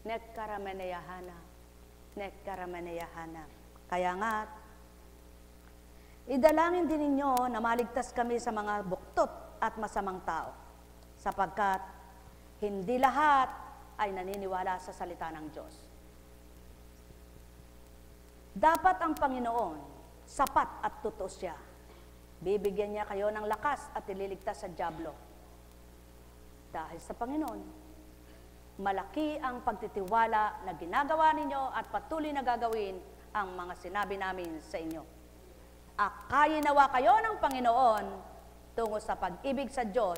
nek karameneyahanam, nek karameneyahanam. Kaya nga, idalangin din ninyo na maligtas kami sa mga buktot at masamang tao, sapagkat hindi lahat ay naniniwala sa salita ng Diyos. Dapat ang Panginoon, sapat at totoo siya. Bibigyan niya kayo ng lakas at ililigtas sa dyablo. Dahil sa Panginoon, malaki ang pagtitiwala na ginagawa ninyo at patuloy na gagawin ang mga sinabi namin sa inyo. Akayin nawa kayo ng Panginoon tungo sa pag-ibig sa Diyos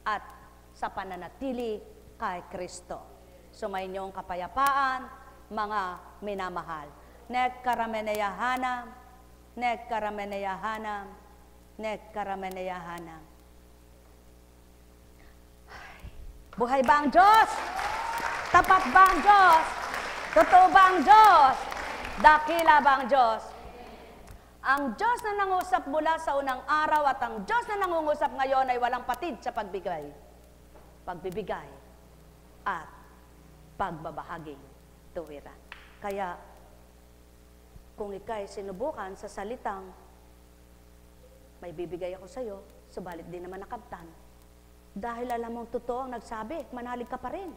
at sa pananatili kay Kristo. Sumayinyong kapayapaan, mga minamahal. Nek karameneyahanam, nek karameneyahanam, nek karameneyahanam. Buhay ba ang Diyos? Tapat ba ang Diyos? Totoo ba ang Diyos? Dakila ba ang Diyos? Ang Diyos na nangusap mula sa unang araw at ang Diyos na nangungusap ngayon ay walang patid sa pagbigay, at pagbabahaging tuwiran. Kaya, kung ika'y sinubukan sa salitang, may bibigay ako sa iyo, subalit di naman nakabtan. Dahil alam mo, totoo ang nagsabi, manalig ka pa rin.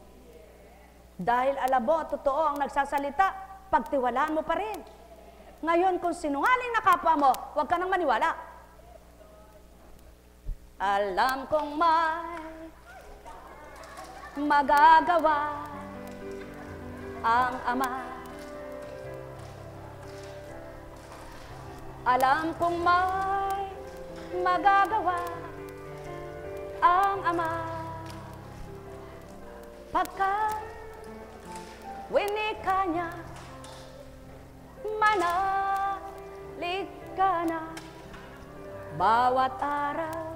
Dahil alam mo, totoo ang nagsasalita, pagtiwalaan mo pa rin. Ngayon, kung sinungaling na kapwa mo, huwag ka nang maniwala. Alam kong may magagawa ang Ama. Alam kong may magagawa ang Ama. Pagkat winika niya, manalig ka na. Bawat araw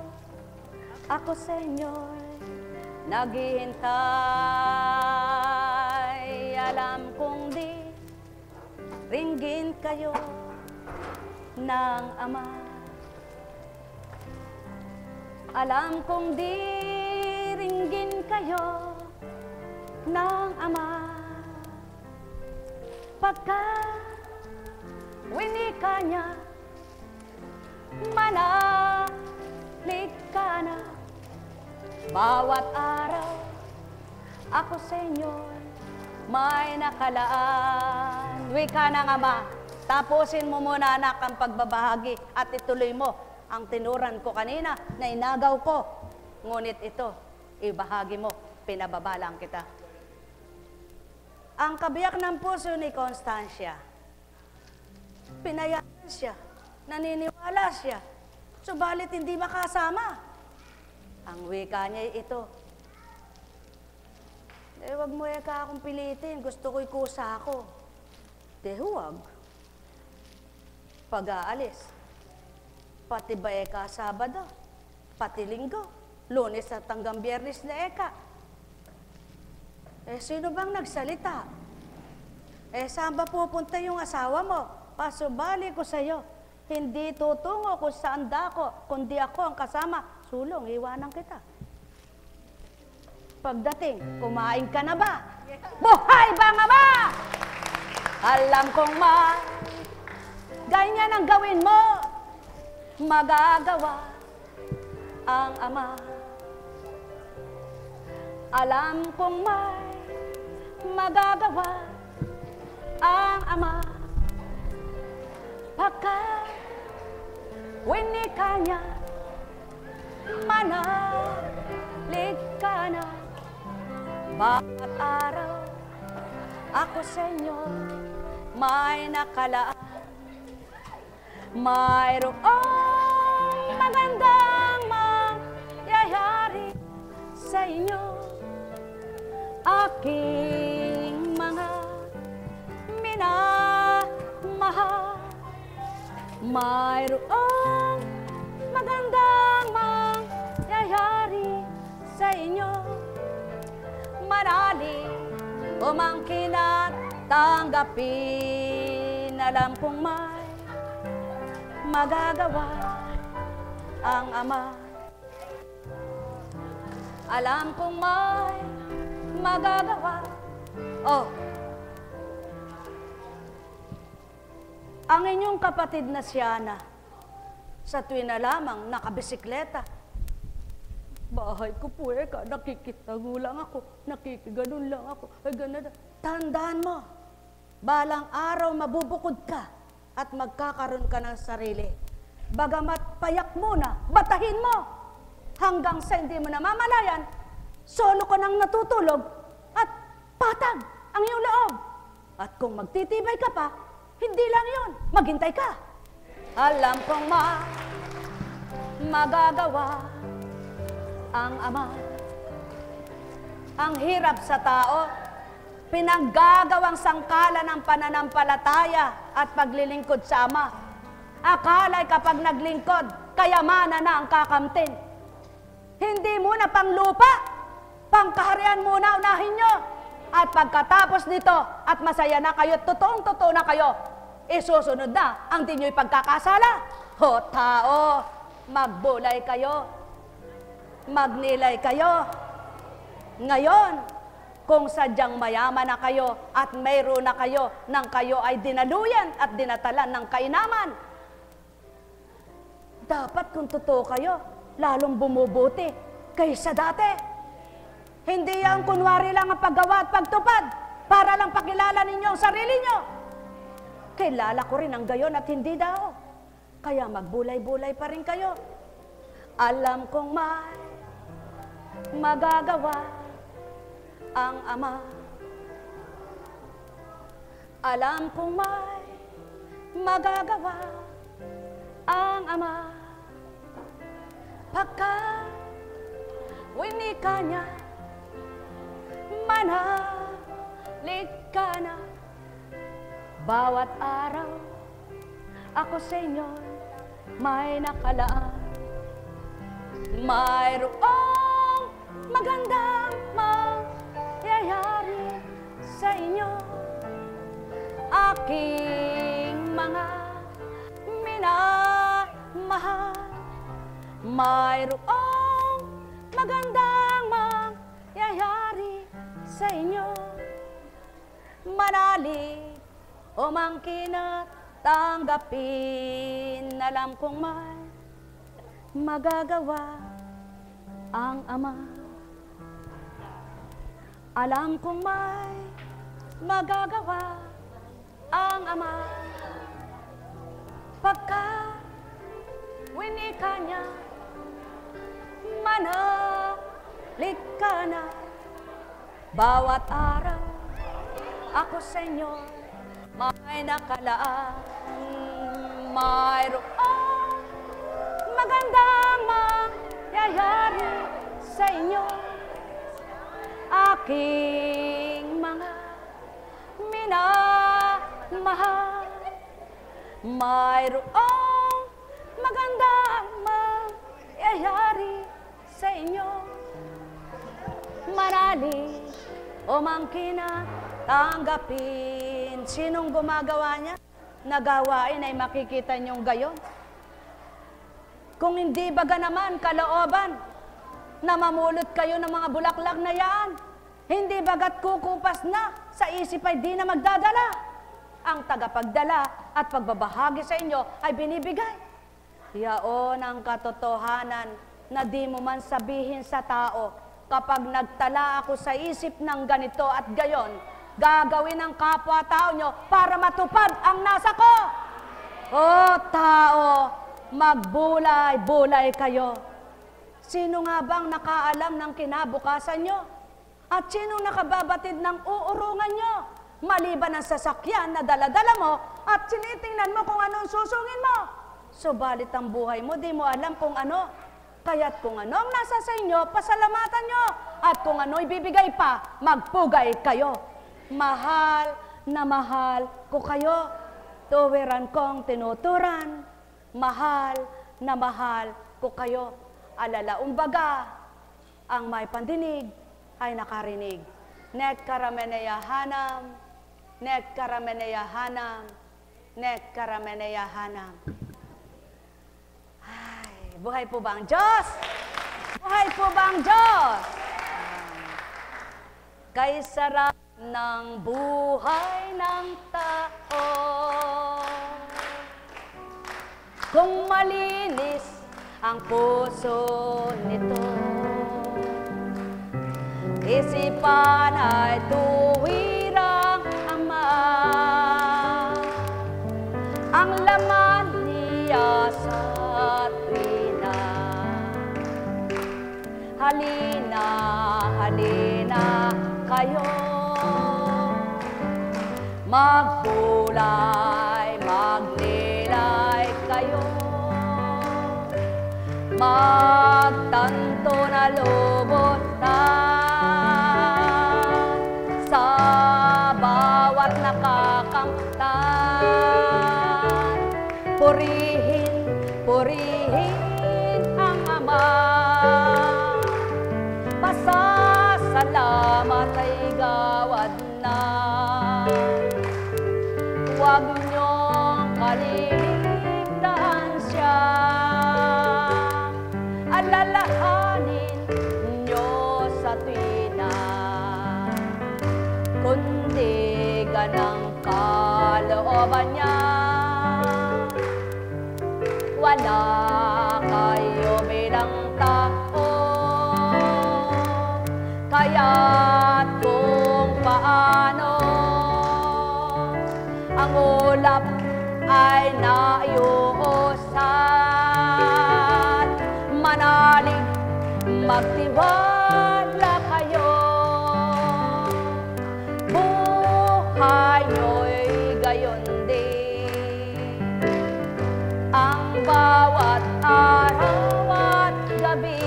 ako sa inyo'y naghihintay. ringgin kayo ng Ama. Alam kong diringgin kayo ng Ama. Pagka winika niya, manalig ka na. Bawat araw, ako sa inyo may nakalaan. Wika ng Ama. Tapusin mo muna, anak, ang pagbabahagi at ituloy mo ang tinuran ko kanina na inagaw ko. Ngunit ito, ibahagi mo, pinababalang kita. Ang kabiyak ng puso ni Constancia, pinayaan siya, naniniwala siya, subalit hindi makasama. Ang wika niya ito, wag mo eka akong pilitin, gusto ko'y kusa ako. Huwag. Pag-aalis, pati ba eka Sabado, pati Linggo, Lunes at hanggang Biyernes na eka. Sino bang nagsalita? Saan ba pupunta yung asawa mo? Pasubali ko sa'yo, hindi tutungo kung saan dako, kundi ako ang kasama. Sulong, iwanan kita. Pagdating, kumain ka na ba? Buhay ba nga ba? Alam kong ganyan ang gawin mo, magagawa ang Ama. Alam kong may magagawa ang Ama. Pagka winika niya, manalig ka na. Bawat araw, ako sa inyo may nakalaan. Mayroong magandang mangyayari sa inyo, aking mga minamahal. Mayroong magandang mangyayari sa inyo, manalig umangkin at tanggapin. Alam kong may magagawa ang Ama. Alam kong may magagawa. Ang inyong kapatid na si Ana, sa tuwin na lamang nakabisikleta, bahay ko po nakikitago lang ako, nakikiganon lang ako, ganun. Tandaan mo, balang araw mabubukod ka at magkakaroon ka ng sarili. Bagamat payak muna, batahin mo, hanggang sa hindi mo namamalayan, solo ka nang natutulog at patag ang iyong loob. At kung magtitibay ka pa, hindi lang yun, maghintay ka. Alam kong magagawa ang Ama. Ang hirap sa tao, pinaggagawang sangkala ng pananampalataya at paglilingkod sa Ama. Akala'y kapag naglingkod, kayamanan na ang kakamtin. Hindi muna pang lupa, pangkaharian muna unahin nyo. At pagkatapos nito, at masaya na kayo, totoong-totoo na kayo, isusunod na ang di nyo'y pagkakasala. O tao, magbulay kayo, magnilay kayo. Ngayon, kung sadyang mayaman na kayo at mayroon na kayo nang kayo ay dinaluyan at dinatalan ng kainaman, dapat kung totoo kayo, lalong bumubuti kaysa dati. Hindi yan kunwari lang ang paggawa at pagtupad para lang pakilala ninyo ang sarili nyo. Kilala ko rin ang gayon at hindi daw. Kaya magbulay-bulay pa rin kayo. Alam kong may magagawa ang Ama. Alam kong may magagawa ang Ama. Pagka winika niya, manalig ka na. Bawat araw, ako sa inyo may nakalaan. Mayroong magandang mangyayari sa inyo, aking mayroong magandang mangyayari sa inyo. Manalig o mangkin at tanggapin, alam kong may magagawa ang Ama. Alam kong may magagawa ang Ama. Pagka winika niya, manalig ka na. Bawat araw ako sa inyo may nakalaan. Mayroong magandang mangyayari sa inyo. Aking mga minamahal, mayroong magandang mangyayari sa inyo. Manalig o mangkin at tanggapin. Sinong gumagawa niya? Nagawain ay makikita niyong gayon. Kung hindi baga naman kalooban na mamulot kayo ng mga bulaklak na yan, hindi bagat kukupas na, sa isip ay di na magdadala. Ang tagapagdala at pagbabahagi sa inyo ay binibigay. Yaon ang katotohanan na di mo man sabihin sa tao, kapag nagtala ako sa isip ng ganito at gayon, gagawin ng kapwa-tao nyo para matupad ang nasa ko. O tao, magbulay-bulay kayo. Sino nga bang nakaalam ng kinabukasan nyo? At sino nakababatid ng uurungan nyo? Maliban ang sasakyan na dala-dala mo at sinitingnan mo kung anong susungin mo. Subalit ang buhay mo, di mo alam kung ano. Kaya't kung ano ang nasa sa inyo, pasalamatan nyo. At kung ano ibibigay pa, magpugay kayo. Mahal na mahal ko kayo. Tuwiran kong tinuturan. Mahal na mahal ko kayo. Alalaong baga, ang may pandinig ay nakarinig. Nek karameneya hanam, nek karameneya hanam, nek karameneya hanam. Ay, buhay po ba ang Diyos? Buhay po ba ang Diyos? Kay sarap ng buhay ng tao, kung malinis ang puso nito, isipan ay tuwirang Ama. Ang laman niya sa tuwina. Halina, halina kayo. Magbulay, magnilay kayo. Magtanto na lubutan sa bawat nakakamtan. Purihin, purihin ang Ama. Pasasalamat ay gawad na. Huwag niyong kaliligtaan siya. Alalahanin niyo sa tuwina, kundi ganang kalooban niya. Wala kayo bilang tao, kaya't kung paano ang ulap ay naiuusan. Manalig, magtiwala kayo. Buhay nyo'y gayon din. Ang bawat araw at gabi,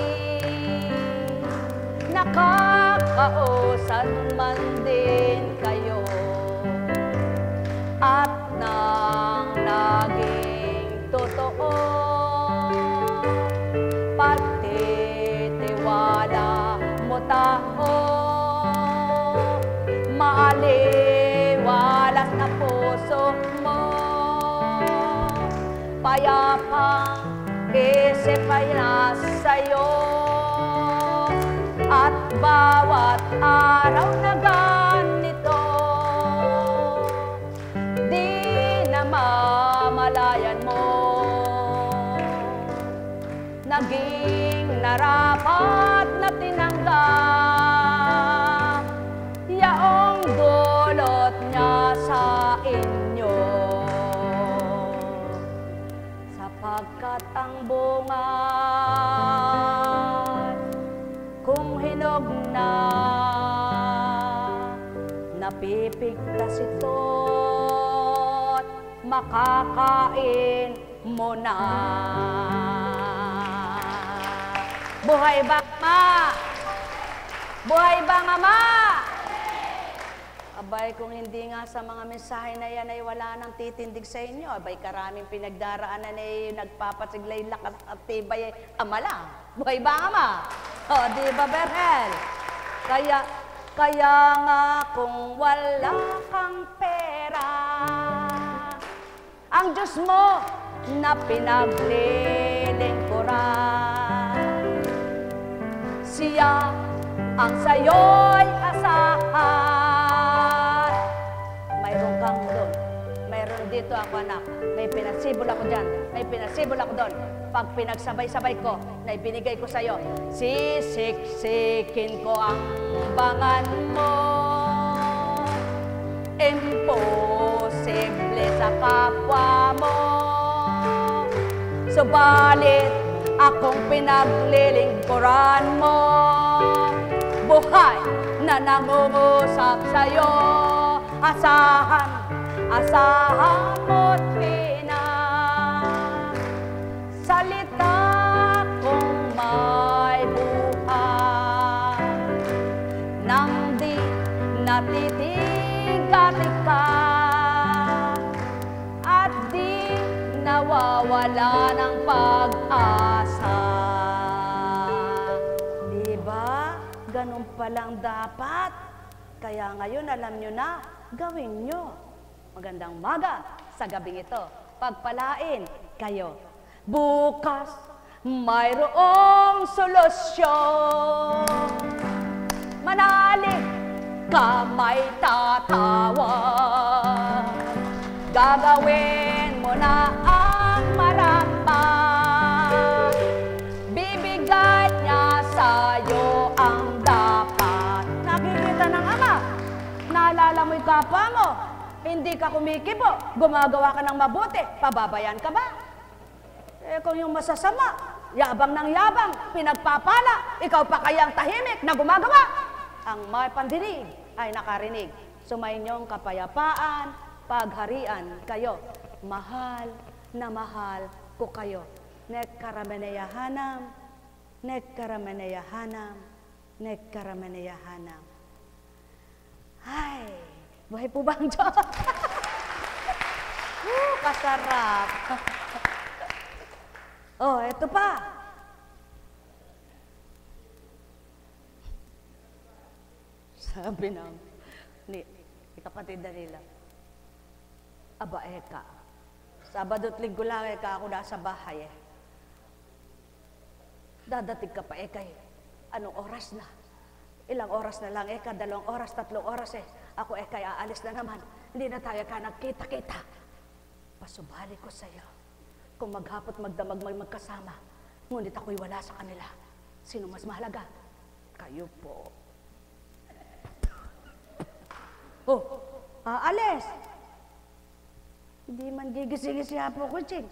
nakakausan man din kayo. At nang naging totoo, pagtitiwala mo tao, maaliwalas na puso mo, payapang isip ay nasa'yo, at bawat araw na ganito, di na mamalayan mo, naging narapat na tinanggap yaong dulot niya sa inyo, sapagkat ang bungad kung hinog na, napipigtas ito't makakain mo na. Buhay bang Ama? Buhay bang Ama? Abay, kung hindi nga sa mga mensahe na yan ay wala nang titindig sa inyo, abay karaming pinagdaraanan ay nagpapasiglay lakas at tibay ay Ama lang. Buhay bang Ama? O, di ba, Berhel? Kaya nga kung wala kang pera, ang Diyos mo na pinaglilingkuran, siya ang sa'yo'y asahan. Mayroon kang doon. Mayroon dito ako, anak. May pinasibol ako dyan. May pinasibol ako doon. Pag pinagsabay-sabay ko, na ibinigay ko sa'yo, sisiksikin ko ang bangan mo. Imposible sa kapwa mo. Subalit, akong pinaglilingkuran mo, buhay na nangungusap sa'yo, asahan mo't salita kong may buhay, nang di natitigatig ka, at di nawawala ng pag-asa. Diba? Ganun palang dapat. Kaya ngayon, alam nyo na, gawin nyo. Magandang umaga sa gabing ito. Pagpalain kayo. Bukas, mayroong solusyon. Manalig ka may tatawa. Gagawin mo na ang marapat. Bibigay niya sa'yo ang dapat. Nakikita ng Ama. Naalala mo yung kapwa mo. Hindi ka kumikibo. Gumagawa ka ng mabuti. Pababayan ka ba? Eh kung yung masasama, yabang ng yabang, pinagpapala, ikaw pa kayang tahimik na gumagawa. Ang may pandinig ay nakarinig. Sumainyong kapayapaan, pagharian kayo. Mahal na mahal ko kayo. Nekkarameneyahanam, nekkarameneyahanam, nekkarameneyahanam. Ay, buhay po ba ang Diyos? Kasarap. Oh, eto pa. Sabi ni kapatid Danila, aba, eka. Sabado't linggo lang, eka, ako nasa bahay eh. Dadating ka pa, eka eh. Anong oras na? Ilang oras na lang, eka, 2 oras, 3 oras eh. Ako, eka, aalis na naman. Hindi na tayo ka nagkita-kita. Pasubali ko sa'yo. Kung maghapot magdamag magkasama, ngunit ako'y wala sa kanila. Sino mas mahalaga? Kayo po. Oh, aalis. Hindi man gigising-gising po ko, Ching.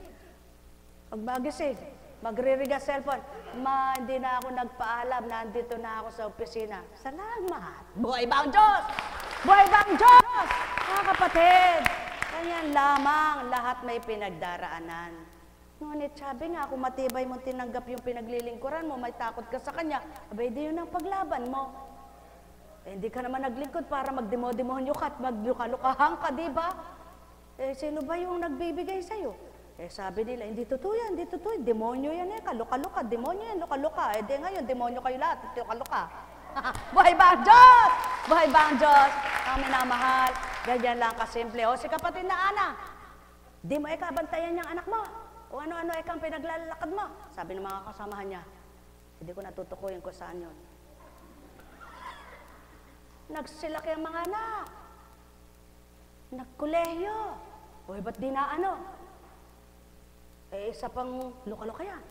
Pag magising, magririga cellphone. Ma, hindi na ako nagpaalam, nandito na ako sa opisina. Salamat. Buhay ba ang Diyos? Buhay ba ang Diyos? Mga kapatid, ganyan lamang, lahat may pinagdaraanan. Ngunit sabi nga, kung matibay mong tinanggap yung pinaglilingkuran mo, may takot ka sa Kanya, abay di yun ang paglaban mo. Eh, hindi ka naman naglingkod para magdemo-demonyo ka at magluka-lukahan ka, di ba? Eh, sino ba yung nagbibigay sa'yo? Eh, sabi nila, hindi totoo yan, hindi totoo. Demonyo yan eh, kaluka-luka, demonyo yan, luka-luka. Eh, di ngayon, demonyo kayo lahat, luka-luka. Buhay ba ang Diyos? Buhay ba ang Diyos? Ang minamahal, ganyan lang kasimple. O, si kapatid na Ana, di mo ikabantayan niyang anak mo. O ano-ano kang pinaglalakad mo? Sabi ng mga kasamahan niya. Hindi ko natutukuyin kung saan yun. Nagsilaki ang mga anak. Nagkolehiyo. Uy, ba't di na ano? Eh, isa pang luka-luka yan.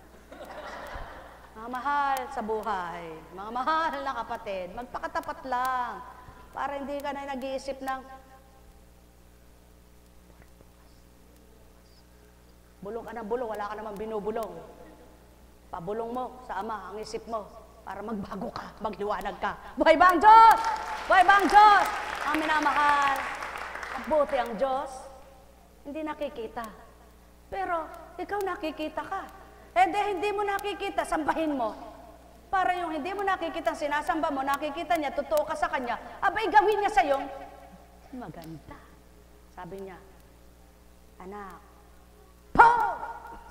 Mga mahal sa buhay, mga mahal na kapatid, magpakatapat lang para hindi ka na nag-iisip ng bulong ka ng bulong, wala ka naman binubulong. Pabulong mo sa Ama ang isip mo para magbago ka, magliwanag ka. Buhay ba ang Diyos? Buhay ba ang Diyos? Ang minamahal, ang buti ang Diyos, hindi nakikita. Pero ikaw nakikita ka. Hindi mo nakikita, sambahin mo. Para yung hindi mo nakikita, sinasamba mo, nakikita niya, totoo ka sa kanya, abay gawin niya sa'yo, maganda. Sabi niya, anak, po!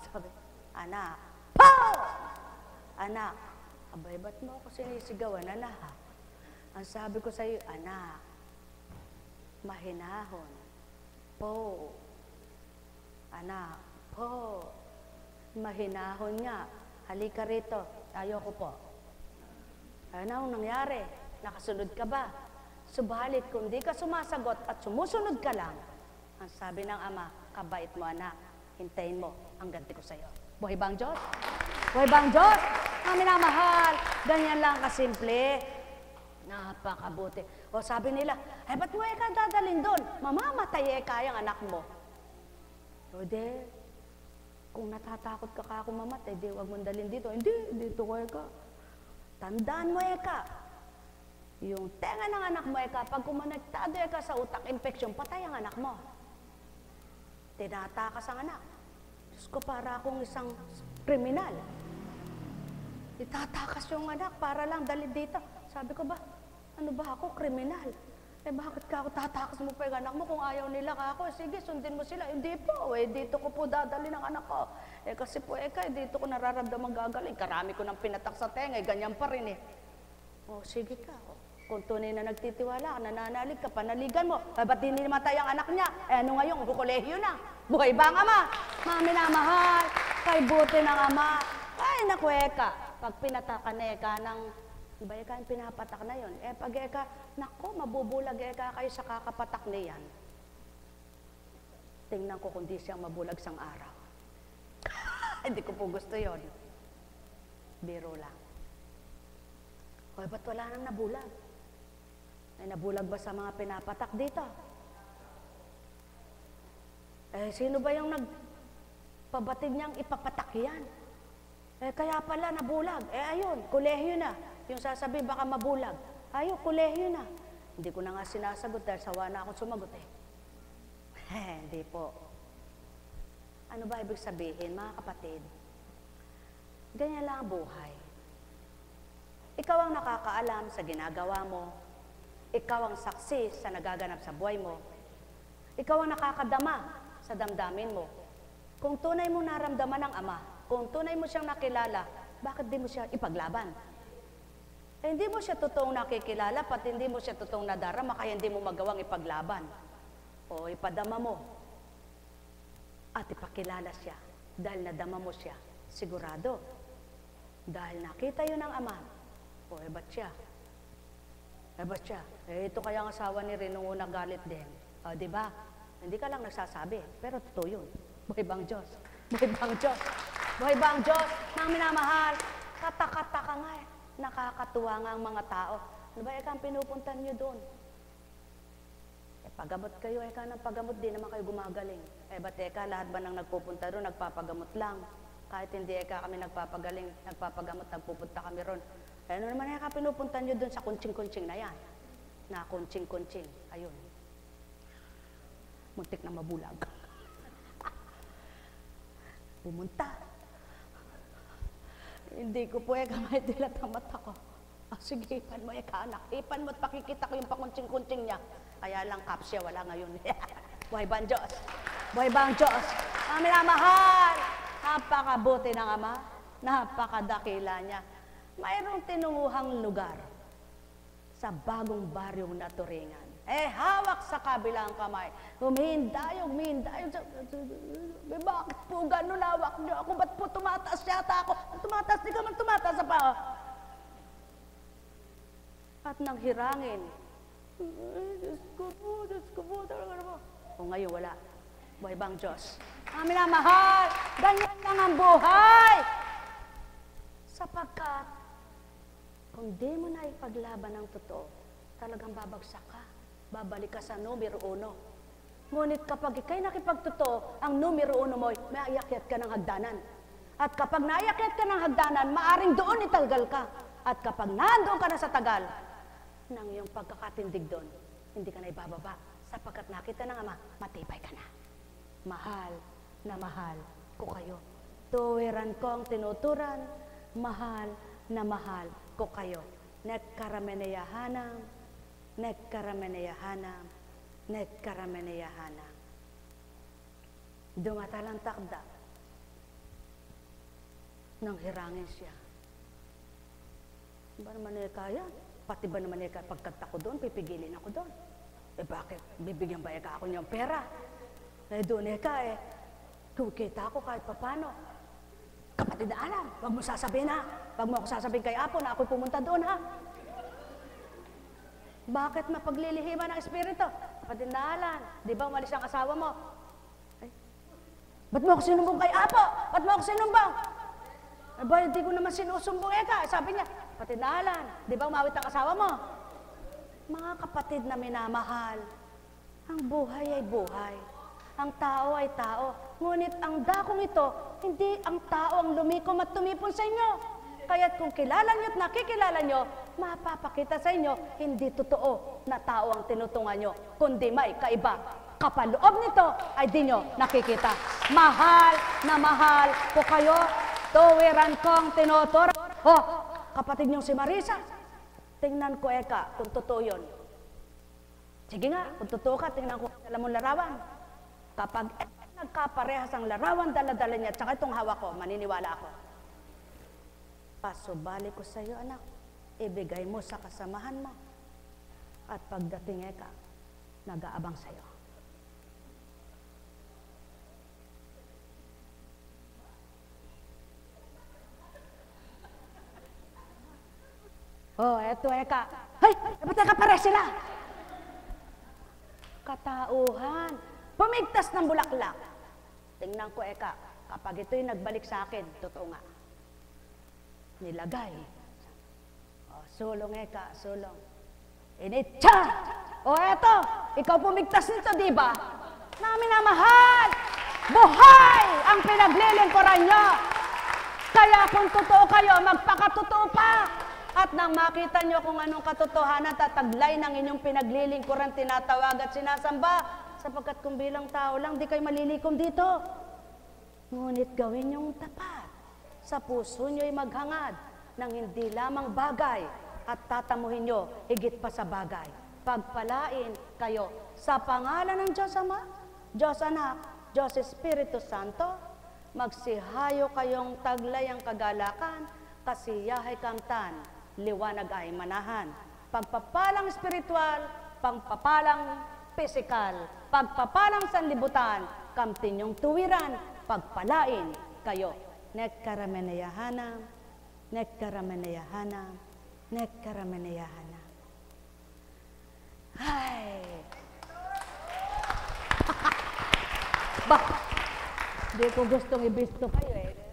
Sabi, anak, po! Anak, abay, ba't mo ako sinisigawan, anak? Ang sabi ko sa'yo, anak, mahinahon, po. Anak, po. Mahinahon nga. Halika rito. Ayoko po. Ano nangyari? Nakasunod ka ba? Subalit kung di ka sumasagot at sumusunod ka lang, ang sabi ng Ama, kabait mo anak, hintayin mo ang ganti ko sa'yo. Buhay ba ang Diyos? Buhay ba ang Diyos? Ang minamahal. Ganyan lang kasimple. Napakabuti. O sabi nila, ay ba't mo ka dadalhin doon? Mamamatay yung anak mo. O de, kung natatakot ka ako mamatay, di wag mong dalhin dito. Hindi, dito ka. Tandaan mo ka. Yung tenga ng anak mo ka, pag kumonektado ka sa utak, infection, patay ang anak mo. Tinatakas ang anak. Diyos ko, para akong isang kriminal. Itatakas yung anak para lang dalhin dito. Sabi ko ba, ano ba ako, kriminal? Eh bakit ka ako tatakas mo pa yung anak mo kung ayaw nila ka ako? Sige, sundin mo sila. Hindi po, dito ko po dadali ng anak ko. Kasi po, dito ko nararamdaman gagaling. Karami ko nang pinatak sa tenga, ganyan pa rin sige ka. Kung tunay na nagtitiwala ka, nananalig ka, panaligan mo. Ba't di namatay ang anak niya? Ano ngayon, kukolehiyo na. Buhay ba ang Ama? Mga minamahal, kay buti ng Ama. Ay, naku, pag pinatakan ng iba yung pinapatak na yun. Pag naku, mabubulag kayo sa kakapatak niyan. Tingnan ko kung di siya mabulag sang araw. Hindi ko po gusto yon. Biro lang. Hoy, ba't wala nang nabulag? Ay, nabulag ba sa mga pinapatak dito? Sino ba yung nagpabatid niyang ipapatak yan? Kaya pala nabulag. Ayun, kolehiyo na. Yung sasabi, baka mabulag. Ayaw, kolehiyo na. Hindi ko na nga sinasagot dahil sawa na akong sumagot Hindi po. Ano ba ibig sabihin, mga kapatid? Ganyan lang ang buhay. Ikaw ang nakakaalam sa ginagawa mo. Ikaw ang saksi sa nagaganap sa buhay mo. Ikaw ang nakakadama sa damdamin mo. Kung tunay mo naramdaman ng Ama, kung tunay mo siyang nakilala, bakit di mo siya ipaglaban? Hindi mo siya totoong nakikilala, pati hindi mo siya totoong nadarama, kaya hindi mo magawang ipaglaban. O ipadama mo. At ipakilala siya. Dahil nadama mo siya, sigurado. Dahil nakita yun ng Ama. O ba't siya? Ba't siya? Ito kaya ang asawa ni Rin nung unang galit din. O diba? Hindi ka lang nagsasabi, pero totoo yun. Buhay ba ang Diyos? Buhay ba ang Diyos? Buhay ba ang Diyos? Mga minamahal, kataka-taka nga nakakatuwa nga ang mga tao. Ano ba ang pinupuntan nyo doon? Pagamot kayo, ng pagamot, di naman kayo gumagaling. Ba't lahat ba nang nagpupunta doon, nagpapagamot lang? Kahit hindi kami nagpapagaling, nagpapagamot, nagpupunta kami ron. Ano naman pinupuntan nyo doon sa kunching-kunching na yan? Na kunching-kunching. Ayun. Muntik na mabulag. Pumunta. Hindi ko po may dilat ang mata ko. Sige, ipan mo anak. Ipan mo at pakikita ko yung pakunching-kunching niya. Kaya lang kapsya, wala ngayon. Buhay ba ang Diyos? Buhay ba ang Diyos? Ang minamahal! Napakabuti ng Ama. Napakadakila niya. Mayroong tinunguhang lugar sa bagong baryong Naturingan. hawak sa kabilang kamay. Humihindayog. Bakit po ganun hawak niyo ako? Ba't po tumataas yata ako? Tumataas, di ka man tumataas sa paa. At nang hirangin, Diyos ko po, talaga naman. O ngayon wala. Buhay bang Diyos? Amin na mahal, ganyan lang ang buhay. Sapagkat, kung di mo na ipaglaban ng totoo, talagang babagsak ka. Babalik ka sa numero 1. Ngunit kapag ikay nakipagtotoo, ang numero 1 mo, may ayakyat ka ng hagdanan. At kapag naayakyat ka ng hagdanan, maaring doon italgal ka. At kapag nandoon ka na sa tagal, nang iyong pagkakatindig doon, hindi ka na ibababa. Sapagkat nakita ng Ama, matibay ka na. Mahal na mahal ko kayo. Tuwiran ko ang tinuturan, mahal na mahal ko kayo. Nekkarameneyahanam, nekkarameneyahanam, nekkarameneyahanam. Dumatalang takda nang hirangin siya. Ba naman niya kaya? Pati ba naman niya pagkanta ko doon, pipigilin ako doon. Bakit? Bibigyan ba ka ako niyang pera? Doon kung kita ako kahit papano. Kapatid na alam, wag mo sasabihin ha. Wag mo ako sasabihin kay Apo na ako'y pumunta doon ha. Bakit mapaglilihiman ng Espiritu? Kapatid na alam, di ba umalis ang asawa mo? Ba't mo ako sinumbong kay Apo? Ba't mo ako sinumbong? Ba, hindi ko naman sinusumbong Sabi niya, kapatid na alam, di ba umawit ang asawa mo? Mga kapatid na minamahal, ang buhay ay buhay. Ang tao ay tao. Ngunit ang dakong ito, hindi ang tao ang lumikom at tumipon sa inyo. Kaya't kung kilala nyo at nakikilala nyo, mapapakita sa inyo, hindi totoo na tao ang tinutungan nyo, kundi may kaiba. Kapaloob nito ay di nyo nakikita. Mahal na mahal ko kayo, tuwiran kong tinuturan. Kapatid niyong si Marisa, tingnan ko kung totoo yun. Sige nga, kung totoo ka, tingnan ko alam mong larawan. Kapag nagkaparehas ang larawan, dala-dala niya, tsaka itong hawak ko, maniniwala ako. Pasubali ko sa iyo, anak, ibigay mo sa kasamahan mo. At pagdating nag-aabang sa iyo. Eto Hay! Ba't nagkapares sila? Katauhan. Pumigtas ng bulaklak. Tingnan ko kapag ito'y nagbalik sa akin, totoo nga. Nilagay. Sulong sulong. Initsa! Eto, ikaw pumigtas nito, di ba? Namin na mahal! Buhay ang pinaglilingkuran nyo! Kaya kung totoo kayo, magpakatotoo pa! At nang makita nyo kung anong katotohanan, tataglay ng inyong pinaglilingkuran, tinatawag at sinasamba, sapagkat kung bilang tao lang, di kayo malilikom dito. Ngunit gawin nyong tapat. Sa puso nyo'y maghangad ng hindi lamang bagay at tatamuhin nyo higit pa sa bagay. Pagpalain kayo sa pangalan ng Diyos Ama, Diyos Anak, Diyos Espiritu Santo, magsihayo kayong taglay ang kagalakan, kasiyahay kamtan, liwanag ay manahan. Pagpapalang espiritual, pagpapalang pisikal, pagpapalang sanlibutan, kamtinyong tuwiran, pagpalain kayo. Nekkarameneyahanam, nekkarameneyahanam, nekkarameneyahanam. Ay! Ba, di ko gustong ibisto kayo